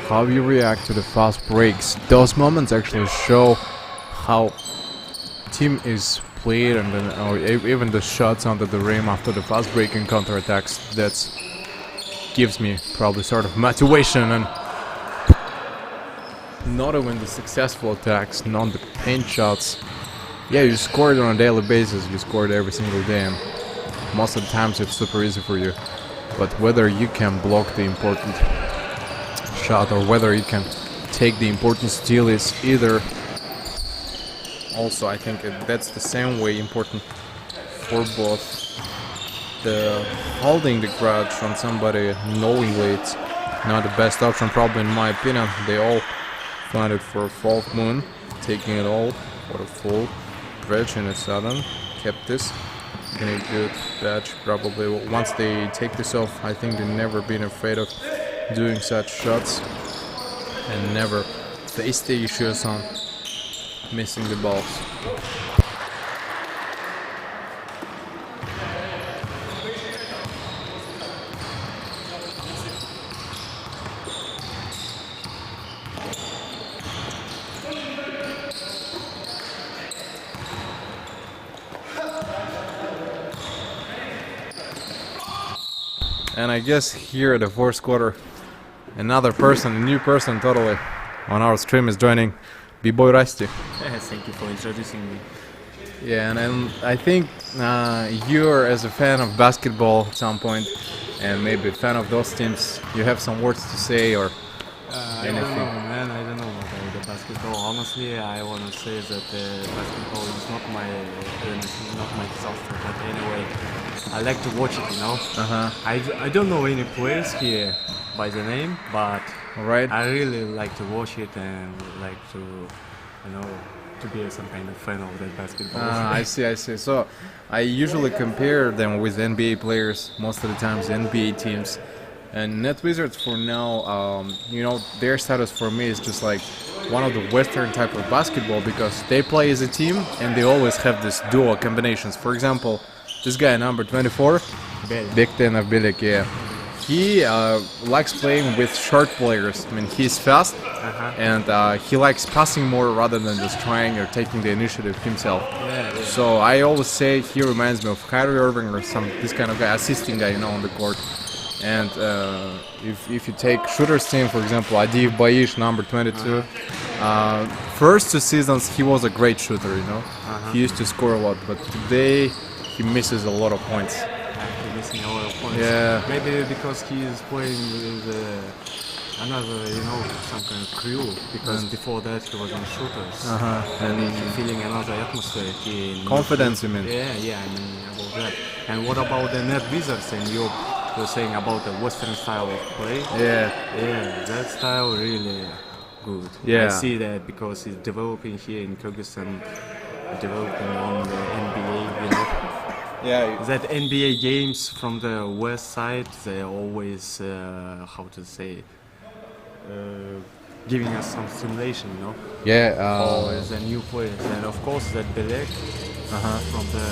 S1: how you react to the fast breaks. Those moments actually show how team is played, and then or even the shots under the rim after the fast break and counterattacks. That gives me probably sort of motivation, and not even the successful attacks, not the paint shots. Yeah, you score it on a daily basis, you score it every single day, and most of the times it's super easy for you. But whether you can block the important shot or whether you can take the important steal is either. Also, I think that's the same way important for both. The holding the grudge on somebody knowingly, it's not the best option, probably, in my opinion. They all find it for a fourth moon, taking it all for a full bridge in a sudden. Kept this in a good batch, probably. Once they take this off, I think they've never been afraid of doing such shots and never face the issues on missing the balls. And I guess here at the fourth quarter, another person, a new person totally on our stream is joining, B-Boy Rusty.
S2: Yes, thank you for introducing me.
S1: Yeah, and I think you're, as a fan of basketball at some point, and maybe a fan of those teams, you have some words to say or anything.
S2: I don't know, man. I don't know about the basketball. Honestly, I want to say that basketball is not my disaster. But anyway, I like to watch it, you know. I don't know any players here by the name, but
S1: Right.
S2: I really like to watch it and like to, you know, to be some kind of fan of that basketball.
S1: I see. So I usually compare them with NBA players most of the times, NBA teams. And Net Wizards for now, you know, their status for me is just like one of the Western type of basketball, because they play as a team and they always have this duo combinations. For example, this guy, number 24, Big Ten of Bilik, yeah. He likes playing with short players. I mean, he's fast, and he likes passing more rather than just trying or taking the initiative himself.
S2: Yeah.
S1: So I always say he reminds me of Kyrie Irving or this kind of guy, assisting guy, you know, on the court. And if you take shooters team, for example, Adiv Baish, number 22, first 2 seasons he was a great shooter, you know. He used to score a lot, but today he misses a lot of points.
S2: Missing a lot of points.
S1: Yeah.
S2: Maybe because he is playing with another, you know, some kind of crew. Because before that he was on shooters. And he's feeling another atmosphere.
S1: Confidence, you mean?
S2: Yeah. I mean about that. And what about the Net Wizards? And you were saying about the Western style of play.
S1: Yeah.
S2: That style really good.
S1: Yeah.
S2: I see that because it's developing here in Kyrgyzstan, developing on the NBA, you know.
S1: Yeah.
S2: That NBA games from the west side, they always, how to say, giving us some stimulation, you know.
S1: Yeah.
S2: Always the new players, and of course that Belek from the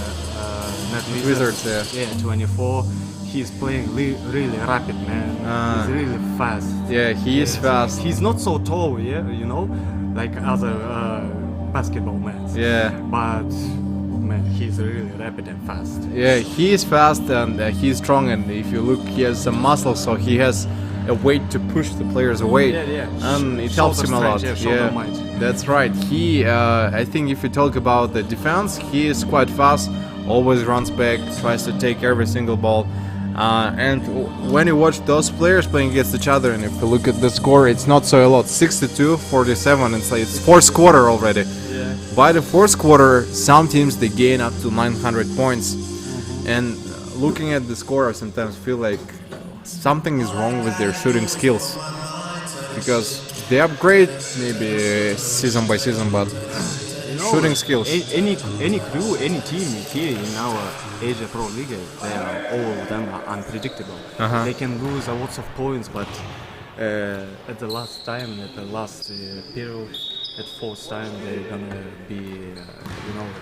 S2: Net
S1: Wizards,
S2: yeah, 24. He's playing really rapid, man. He's really fast.
S1: Yeah, he is fast.
S2: He's not so tall, yeah, you know, like other basketball men.
S1: Yeah.
S2: But man, he's really rapid and fast.
S1: Yeah, he is fast and he's strong, and if you look, he has some muscle, so he has a weight to push the players away.
S2: Yeah.
S1: And it helps him a lot.
S2: Yeah,
S1: that's right. He, I think if you talk about the defense, he is quite fast, always runs back, tries to take every single ball. And when you watch those players playing against each other, and if you look at the score, it's not so a lot. 62-47. It's fourth quarter already.
S2: Yeah.
S1: By the fourth quarter, some teams they gain up to 900 points. And looking at the score, I sometimes feel like something is wrong with their shooting skills, because they upgrade maybe season by season, but shooting skills.
S2: Any crew, any team here in our Asia Pro League, they are all of them are unpredictable. They can lose lots of points, but at the last time, at the last period, at fourth time, they're gonna be,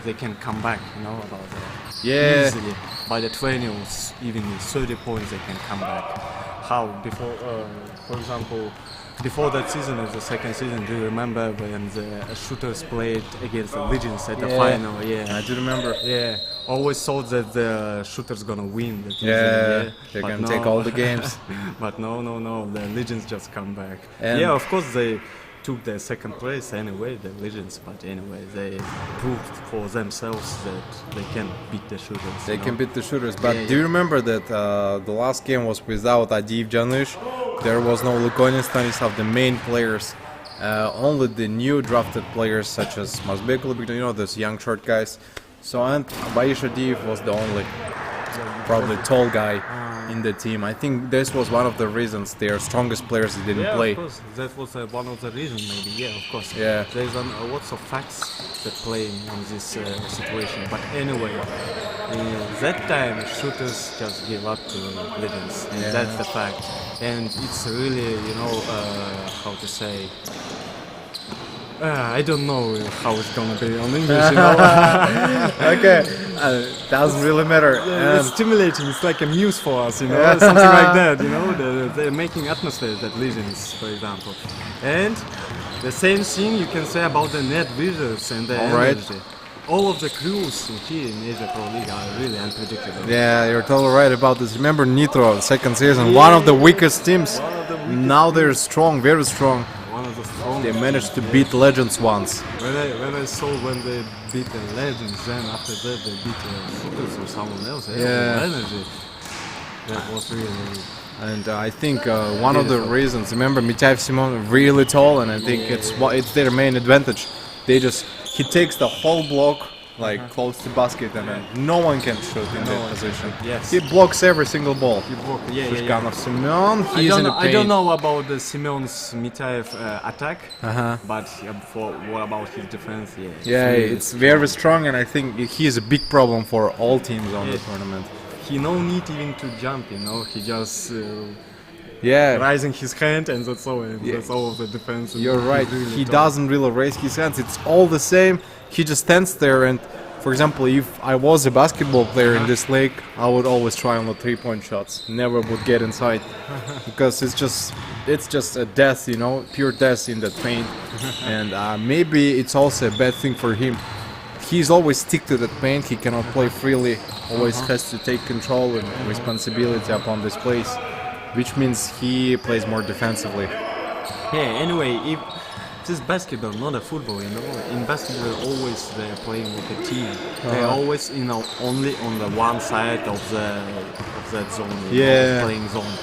S2: they can come back, about that.
S1: Yeah.
S2: Easily. By the 20 or even 30 points, they can come back. How before, for example, before that season, the second season, do you remember when the shooters played against the Legends at the final? Yeah,
S1: I do remember.
S2: Yeah, always thought that the shooters gonna win. That
S1: Yeah,
S2: season,
S1: they're
S2: But
S1: gonna
S2: no.
S1: take all the games.
S2: But no, the Legends just come back.
S1: And
S2: yeah, of course they took the second place anyway, the Legends. But anyway, they proved for themselves that they can beat the shooters.
S1: They can beat the shooters. But
S2: Yeah,
S1: do you remember that the last game was without Adiv Janush? There was no Lukonin Stanislav, the main players. Only the new drafted players such as Mazbek Lubik, those young short guys. So, and Baish Adiv was the only probably tall guy in the team. I think this was one of the reasons their strongest players didn't play.
S2: Of course, that was one of the reasons, maybe. Yeah, of course.
S1: Yeah.
S2: There's lots of facts that play on this situation. But anyway, that time shooters just give up to Legends, and that's the fact. And it's really, how to say. I don't know how it's gonna be on English,
S1: Okay, doesn't really matter.
S2: It's stimulating. It's like a muse for us, something like that. They're making atmosphere at Legends, for example. And the same thing you can say about the net visuals and the energy. All of the crews here in Asia Pro League are really unpredictable.
S1: Yeah, you're totally right about this. Remember Nitro, second season, one of the weakest teams. Now they're strong, very strong.
S2: One of the strongest.
S1: They managed to beat Legends once.
S2: When I saw when they beat the Legends, then after that they beat the Shooters or someone else. Energy. That was really.
S1: And I think one of the reasons, remember Mitaev Simon really tall, and I think it's their main advantage. He takes the whole block close to basket, and no one can shoot in that position.
S2: Yes.
S1: He blocks every single ball.
S2: Yeah.
S1: Simeon, he's in the paint.
S2: I don't know about the Simeon's Mitaev attack, but what about his defense?
S1: Yeah, it's very strong, and I think he is a big problem for all teams on the tournament.
S2: He no need even to jump, he just raising his hand, and that's all. That's all of the defense.
S1: You're right. He doesn't really raise his hands. It's all the same. He just stands there, and for example, if I was a basketball player in this league, I would always try on the 3-point shots. Never would get inside, because it's just a death, pure death in that paint. And maybe it's also a bad thing for him. He's always stick to that paint. He cannot play freely. Always has to take control and responsibility upon this place, which means he plays more defensively.
S2: Yeah. Anyway, if this basketball, not a football, in basketball always they're playing with a team. They're always, only on the one side of that zone, playing zone.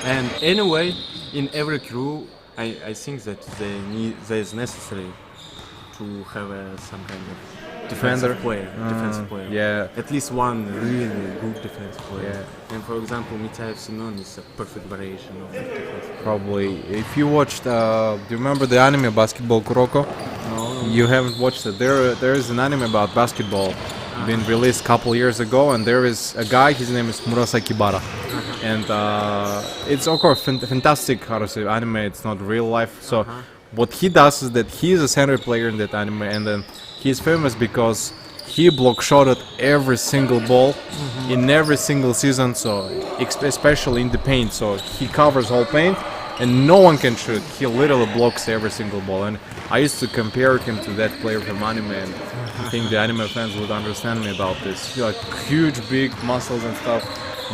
S2: And anyway, in every crew, I think that there's necessary to have some kind of defensive player.
S1: Yeah.
S2: At least one really good defensive player. Yeah. And for example, Mitaev Simon is a perfect variation of that defense.
S1: Probably. If you watched, do you remember the anime Basketball Kuroko?
S2: No.
S1: You haven't watched it. There is an anime about basketball, been released a couple years ago, and there is a guy. His name is Murasaki Bara, and it's of course fantastic. How to say anime? It's not real life. So what he does is that he is a center player in that anime, and then he's famous because he block shotted every single ball in every single season, so especially in the paint. So he covers whole paint, and no one can shoot. He literally blocks every single ball. And I used to compare him to that player from anime, and I think the anime fans would understand me about this. He like huge, big muscles and stuff.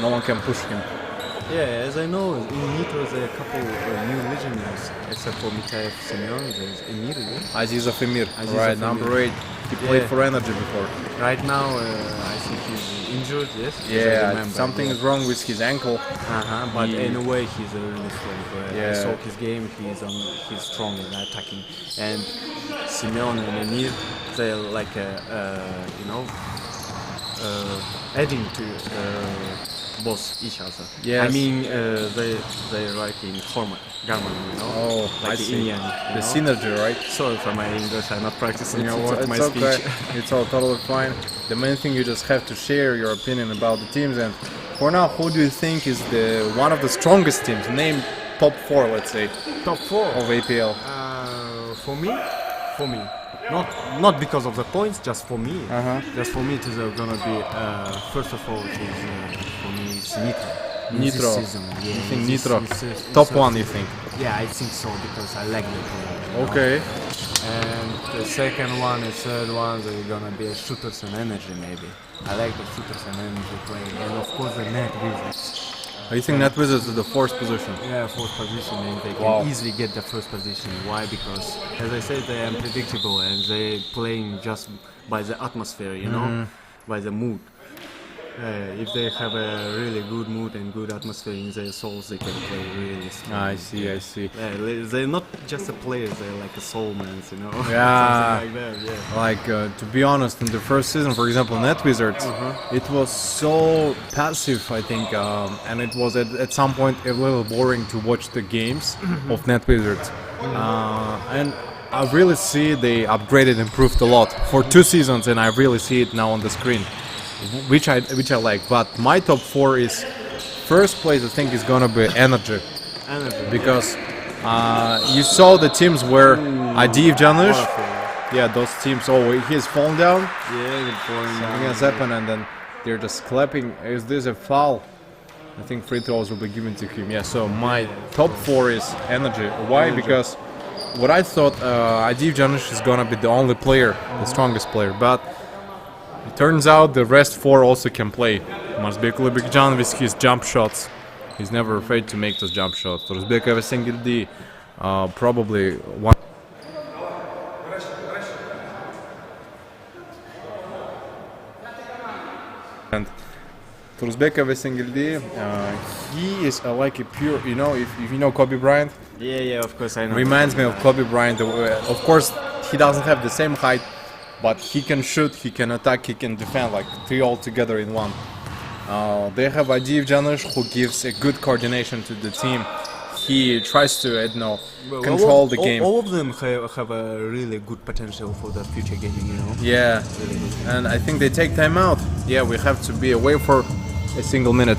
S1: No one can push him.
S2: Yeah, as I know, in Nitro there are a couple new legends, except for Mitaev Simeon, there's Emir.
S1: Aziz of Emir,
S2: Aziz
S1: right,
S2: of
S1: number
S2: Emir.
S1: 8. He played for Energy before.
S2: Right now, I think he's injured, yes.
S1: Yeah, something is wrong with his ankle.
S2: But anyway, he's a really strong player. I
S1: Yeah.
S2: saw his game. He's strong in attacking. And Simeone and Emir, they're like adding to both each other.
S1: Yes.
S2: I mean, they like in harmony, you know.
S1: Oh,
S2: like
S1: I see.
S2: Indian,
S1: The synergy, right?
S2: Sorry for my English. I'm not practicing
S1: It's
S2: my
S1: okay.
S2: speech.
S1: It's all totally fine. The main thing, you just have to share your opinion about the teams. And for now, who do you think is the one of the strongest teams? Name top 4, let's say,
S2: Top 4
S1: of APL.
S2: for me, not because of the points, just for me. Just for me, it is gonna be first of all, it is for me it's Nitro.
S1: Nitro.
S2: This season, yeah,
S1: You think
S2: this-
S1: Nitro?
S2: this-
S1: Top
S2: this-
S1: 1, you think?
S2: Yeah, I think so because I like the player. You know?
S1: Okay.
S2: And the second one and third one, they're gonna be shooters and energy maybe. I like the shooters and energy play, and of course the net wizards.
S1: You think Net Wizards is the 4th position?
S2: Yeah, fourth position, and they can
S1: Wow.
S2: easily get the first position. Why? Because, as I said, they are unpredictable and they playing just by the atmosphere, you know, by the mood. If they have a really good mood and good atmosphere in their souls, they can play really strong.
S1: I see, I see.
S2: Yeah, they're not just a players; they're like a soulmates, you know.
S1: Yeah.
S2: Something like that. Yeah.
S1: Like, to be honest, in the first season, for example, Net Wizards, it was so passive, I think, and it was at some point a little boring to watch the games of Net Wizards. And I really see they upgraded, improved a lot for 2 seasons, and I really see it now on the screen, which I like. But my top 4 is first place. I think is gonna be Energy, because you saw the teams where Adiv Janusz. Yeah, those teams. Oh, he's fallen down. Something has happened, and then they're just clapping. Is this a foul? I think free throws will be given to him. Yeah. So my top 4 is Energy. Why? Because what I thought, Adiv Janusz is gonna be the only player, the strongest player, but it turns out the rest 4 also can play. Marsbek Ulubekjan with his jump shots. He's never afraid to make those jump shots. Rusbek Evesengildi, probably one. And Rusbek Evesengildi, he is like a pure, you know, if you know Kobe Bryant,
S2: Yeah, of course I know.
S1: reminds me of Kobe Bryant. Of course, he doesn't have the same height, but he can shoot, he can attack, he can defend, like 3 all together in one. They have Adiv Janusz, who gives a good coordination to the team. He tries to, control the game.
S2: All of them have a really good potential for the future gaming, you know.
S1: Yeah, and I think they take time out. Yeah, we have to be away for a single minute.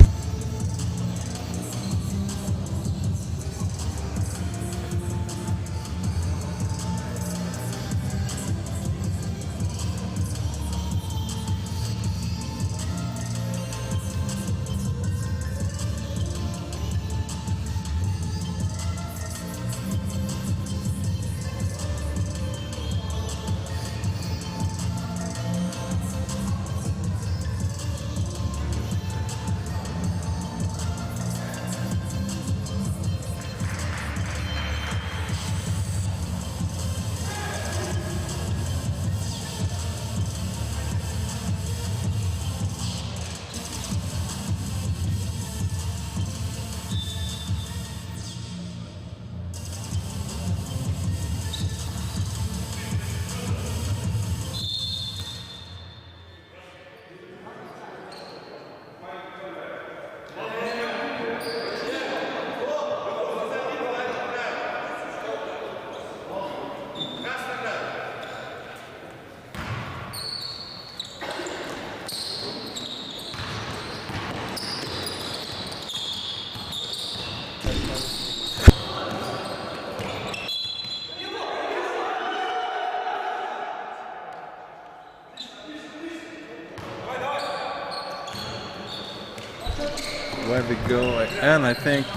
S1: Where we go, and I think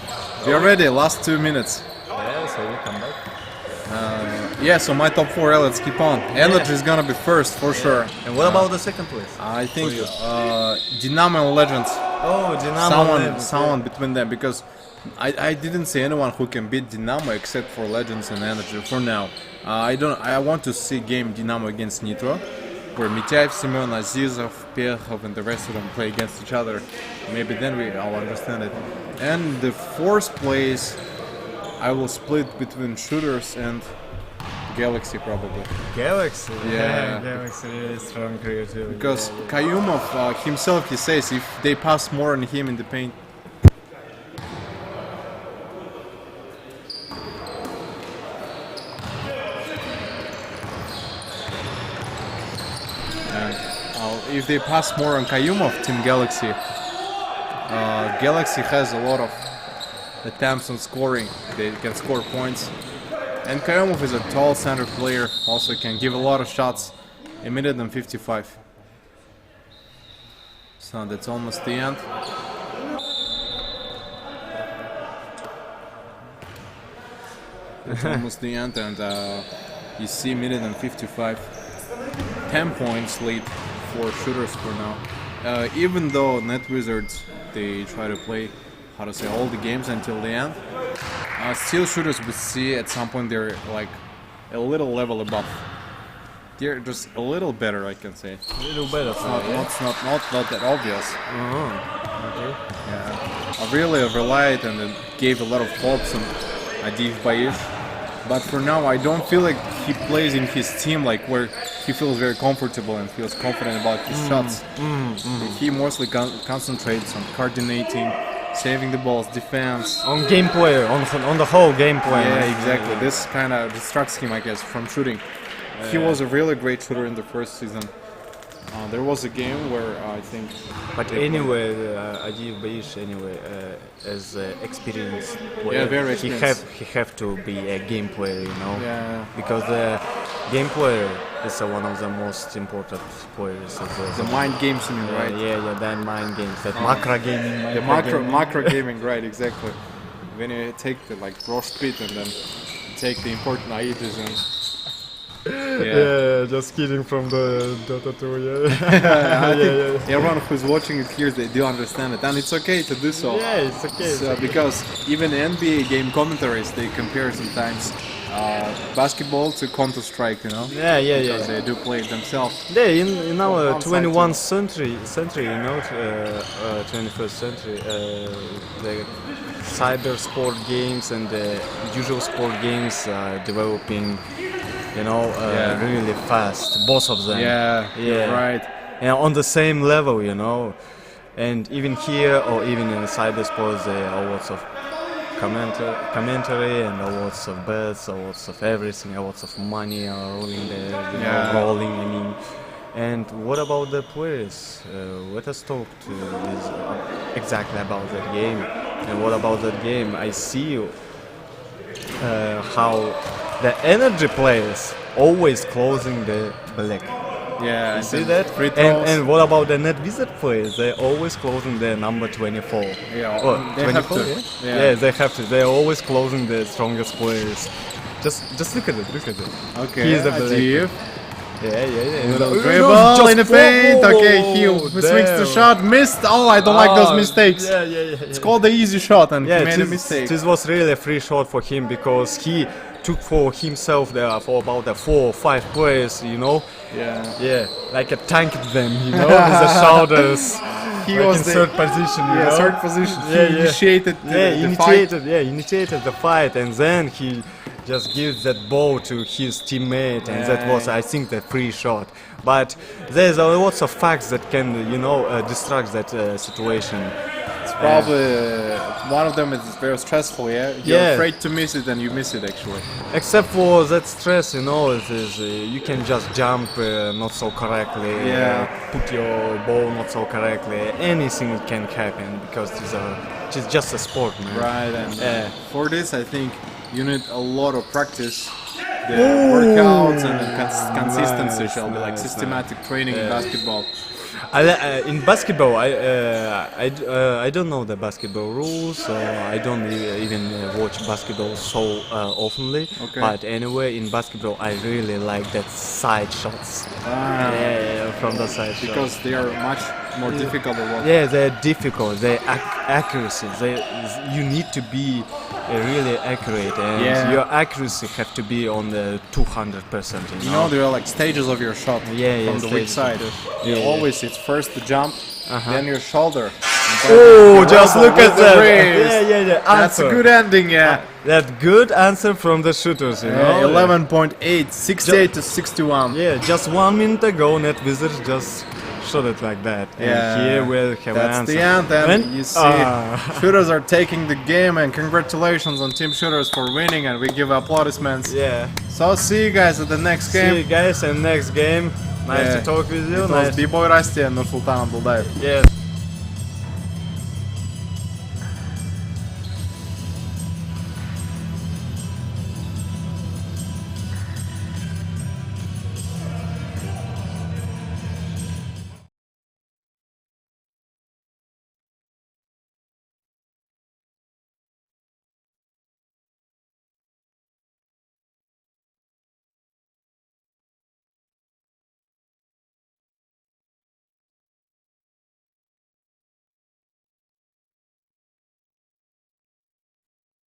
S1: we are ready. Last 2 minutes.
S2: Yeah, so we come back.
S1: Yeah, so my top 4, let's keep on. Energy is gonna be first for sure.
S2: And what about the second place?
S1: I think Dynamo and Legends.
S2: Oh, Dynamo.
S1: Someone between them, because I didn't see anyone who can beat Dynamo except for Legends and Energy for now. I want to see game Dynamo against Nitro, where Mityaev, Semyon, Azizov, Pechov, and the rest of them play against each other. Maybe then I'll understand it. And the fourth place, I will split between shooters and Galaxy probably.
S2: Galaxy?
S1: Yeah.
S2: Galaxy is strong creativity.
S1: Because Kayumov himself, he says if they pass more on him in the paint. If they pass more on Kayumov, Team Galaxy, Galaxy has a lot of attempts on scoring. They can score points. And Kayumov is a tall center player, also can give a lot of shots. A minute and 55. So that's almost the end. That's almost the end, and you see minute and 55. 10 points lead for shooters for now. Even though Net Wizards, they try to play, how to say, all the games until the end, still shooters we see at some point they're like a little level above. They're just a little better, I can say.
S2: A little better.
S1: Not that obvious.
S2: Okay.
S1: Yeah. I really relied and gave a lot of hopes on Adiv Baish. But for now, I don't feel like he plays in his team like where he feels very comfortable and feels confident about his shots. He mostly concentrates on coordinating, saving the balls, defense.
S2: On gameplay, on the whole gameplay.
S1: Yeah, exactly. This kind of distracts him, I guess, from shooting. He was a really great shooter in the first season. There was a game where I think.
S2: But anyway, Adiv Baish anyway as experienced player.
S1: Yeah, very experienced.
S2: He have to be a game player, you know.
S1: Yeah.
S2: Because the game player is one of the most important players.
S1: The mind games, you mean, right?
S2: Yeah, that mind games, that macro gaming.
S1: The macro gaming, right? Exactly. When you take the like raw speed and then take the important IEDs and.
S2: Yeah, just kidding from the Dota 2,
S1: I think everyone who's watching it here, they do understand it, and it's okay to do so.
S2: Yeah, it's okay.
S1: Because even NBA game commentaries, they compare sometimes basketball to Counter-Strike, you know?
S2: Yeah.
S1: Because they do play it themselves.
S2: Yeah, in our 21st century, you know, 21st century, the cyber sport games and the usual sport games are developing, you know, really fast, both of them.
S1: Yeah, right.
S2: And on the same level, you know. And even here, or even in cyber sports, there are lots of commentary and lots of bets, lots of everything, lots of money rolling there, you know, rolling, I mean. And what about the players? Let us talk exactly about that game. And what about that game? I see how the energy players always closing the black.
S1: Yeah,
S2: you see that? And what about the Net Wizard players? They're always closing the number 24.
S1: Yeah,
S2: they 24, have to. Yeah, they have to. They're always closing the strongest players. Just look at it.
S1: Okay.
S2: He's the black. Yeah.
S1: Dribble in the paint. Okay, he swings the shot, missed. Oh, I don't like those mistakes.
S2: Yeah.
S1: It's called the easy shot, and he made a mistake.
S2: This was really a free shot for him because he took for himself there for about 4 or 5 players, you know. Yeah, like a tanked them, you know, with the shoulders.
S1: He
S2: like
S1: was
S2: in third position, you know?
S1: Third position. He initiated the fight.
S2: Initiated the fight, and then he just gives that ball to his teammate, and that was, I think, the free shot. But there's lots of facts that can, you know, distract that situation.
S1: It's probably one of them is very stressful. You're afraid to miss it, and you miss it actually.
S2: Except for that stress, you know, it is, you can just jump not so correctly, put your ball not so correctly. Anything can happen because it's just a sport, man.
S1: Right, and for this, I think you need a lot of practice. The workouts and the consistency shall be like systematic training in basketball.
S2: In basketball, I don't know the basketball rules. I don't even watch basketball so oftenly.
S1: Okay.
S2: But anyway, in basketball, I really like that side shots. from the side shot.
S1: Because they are much more difficult or what?
S2: Yeah, they're difficult. They're accuracy. You need to be really accurate, and your accuracy have to be on the 200%.
S1: You know, there are like stages of your shot.
S2: Yeah,
S1: from the weak side. Always, it's first the jump, then your shoulder.
S2: Oh, just look at that! Yeah.
S1: That's a good ending, yeah.
S2: That good answer from the shooters, you know.
S1: 11.8, 68 to 61.
S2: Yeah, just 1 minute ago, Net Wizards just shot it like that. And here we'll have an answer.
S1: That's the end, and you see, shooters are taking the game, and congratulations on Team Shooters for winning, and we give applaudissements.
S2: Yeah.
S1: So see you guys at the next game.
S2: See you guys in next game. Nice to talk with you.
S1: It was B-Boy Rusty and Nursultan Abduldaev.
S2: Yes.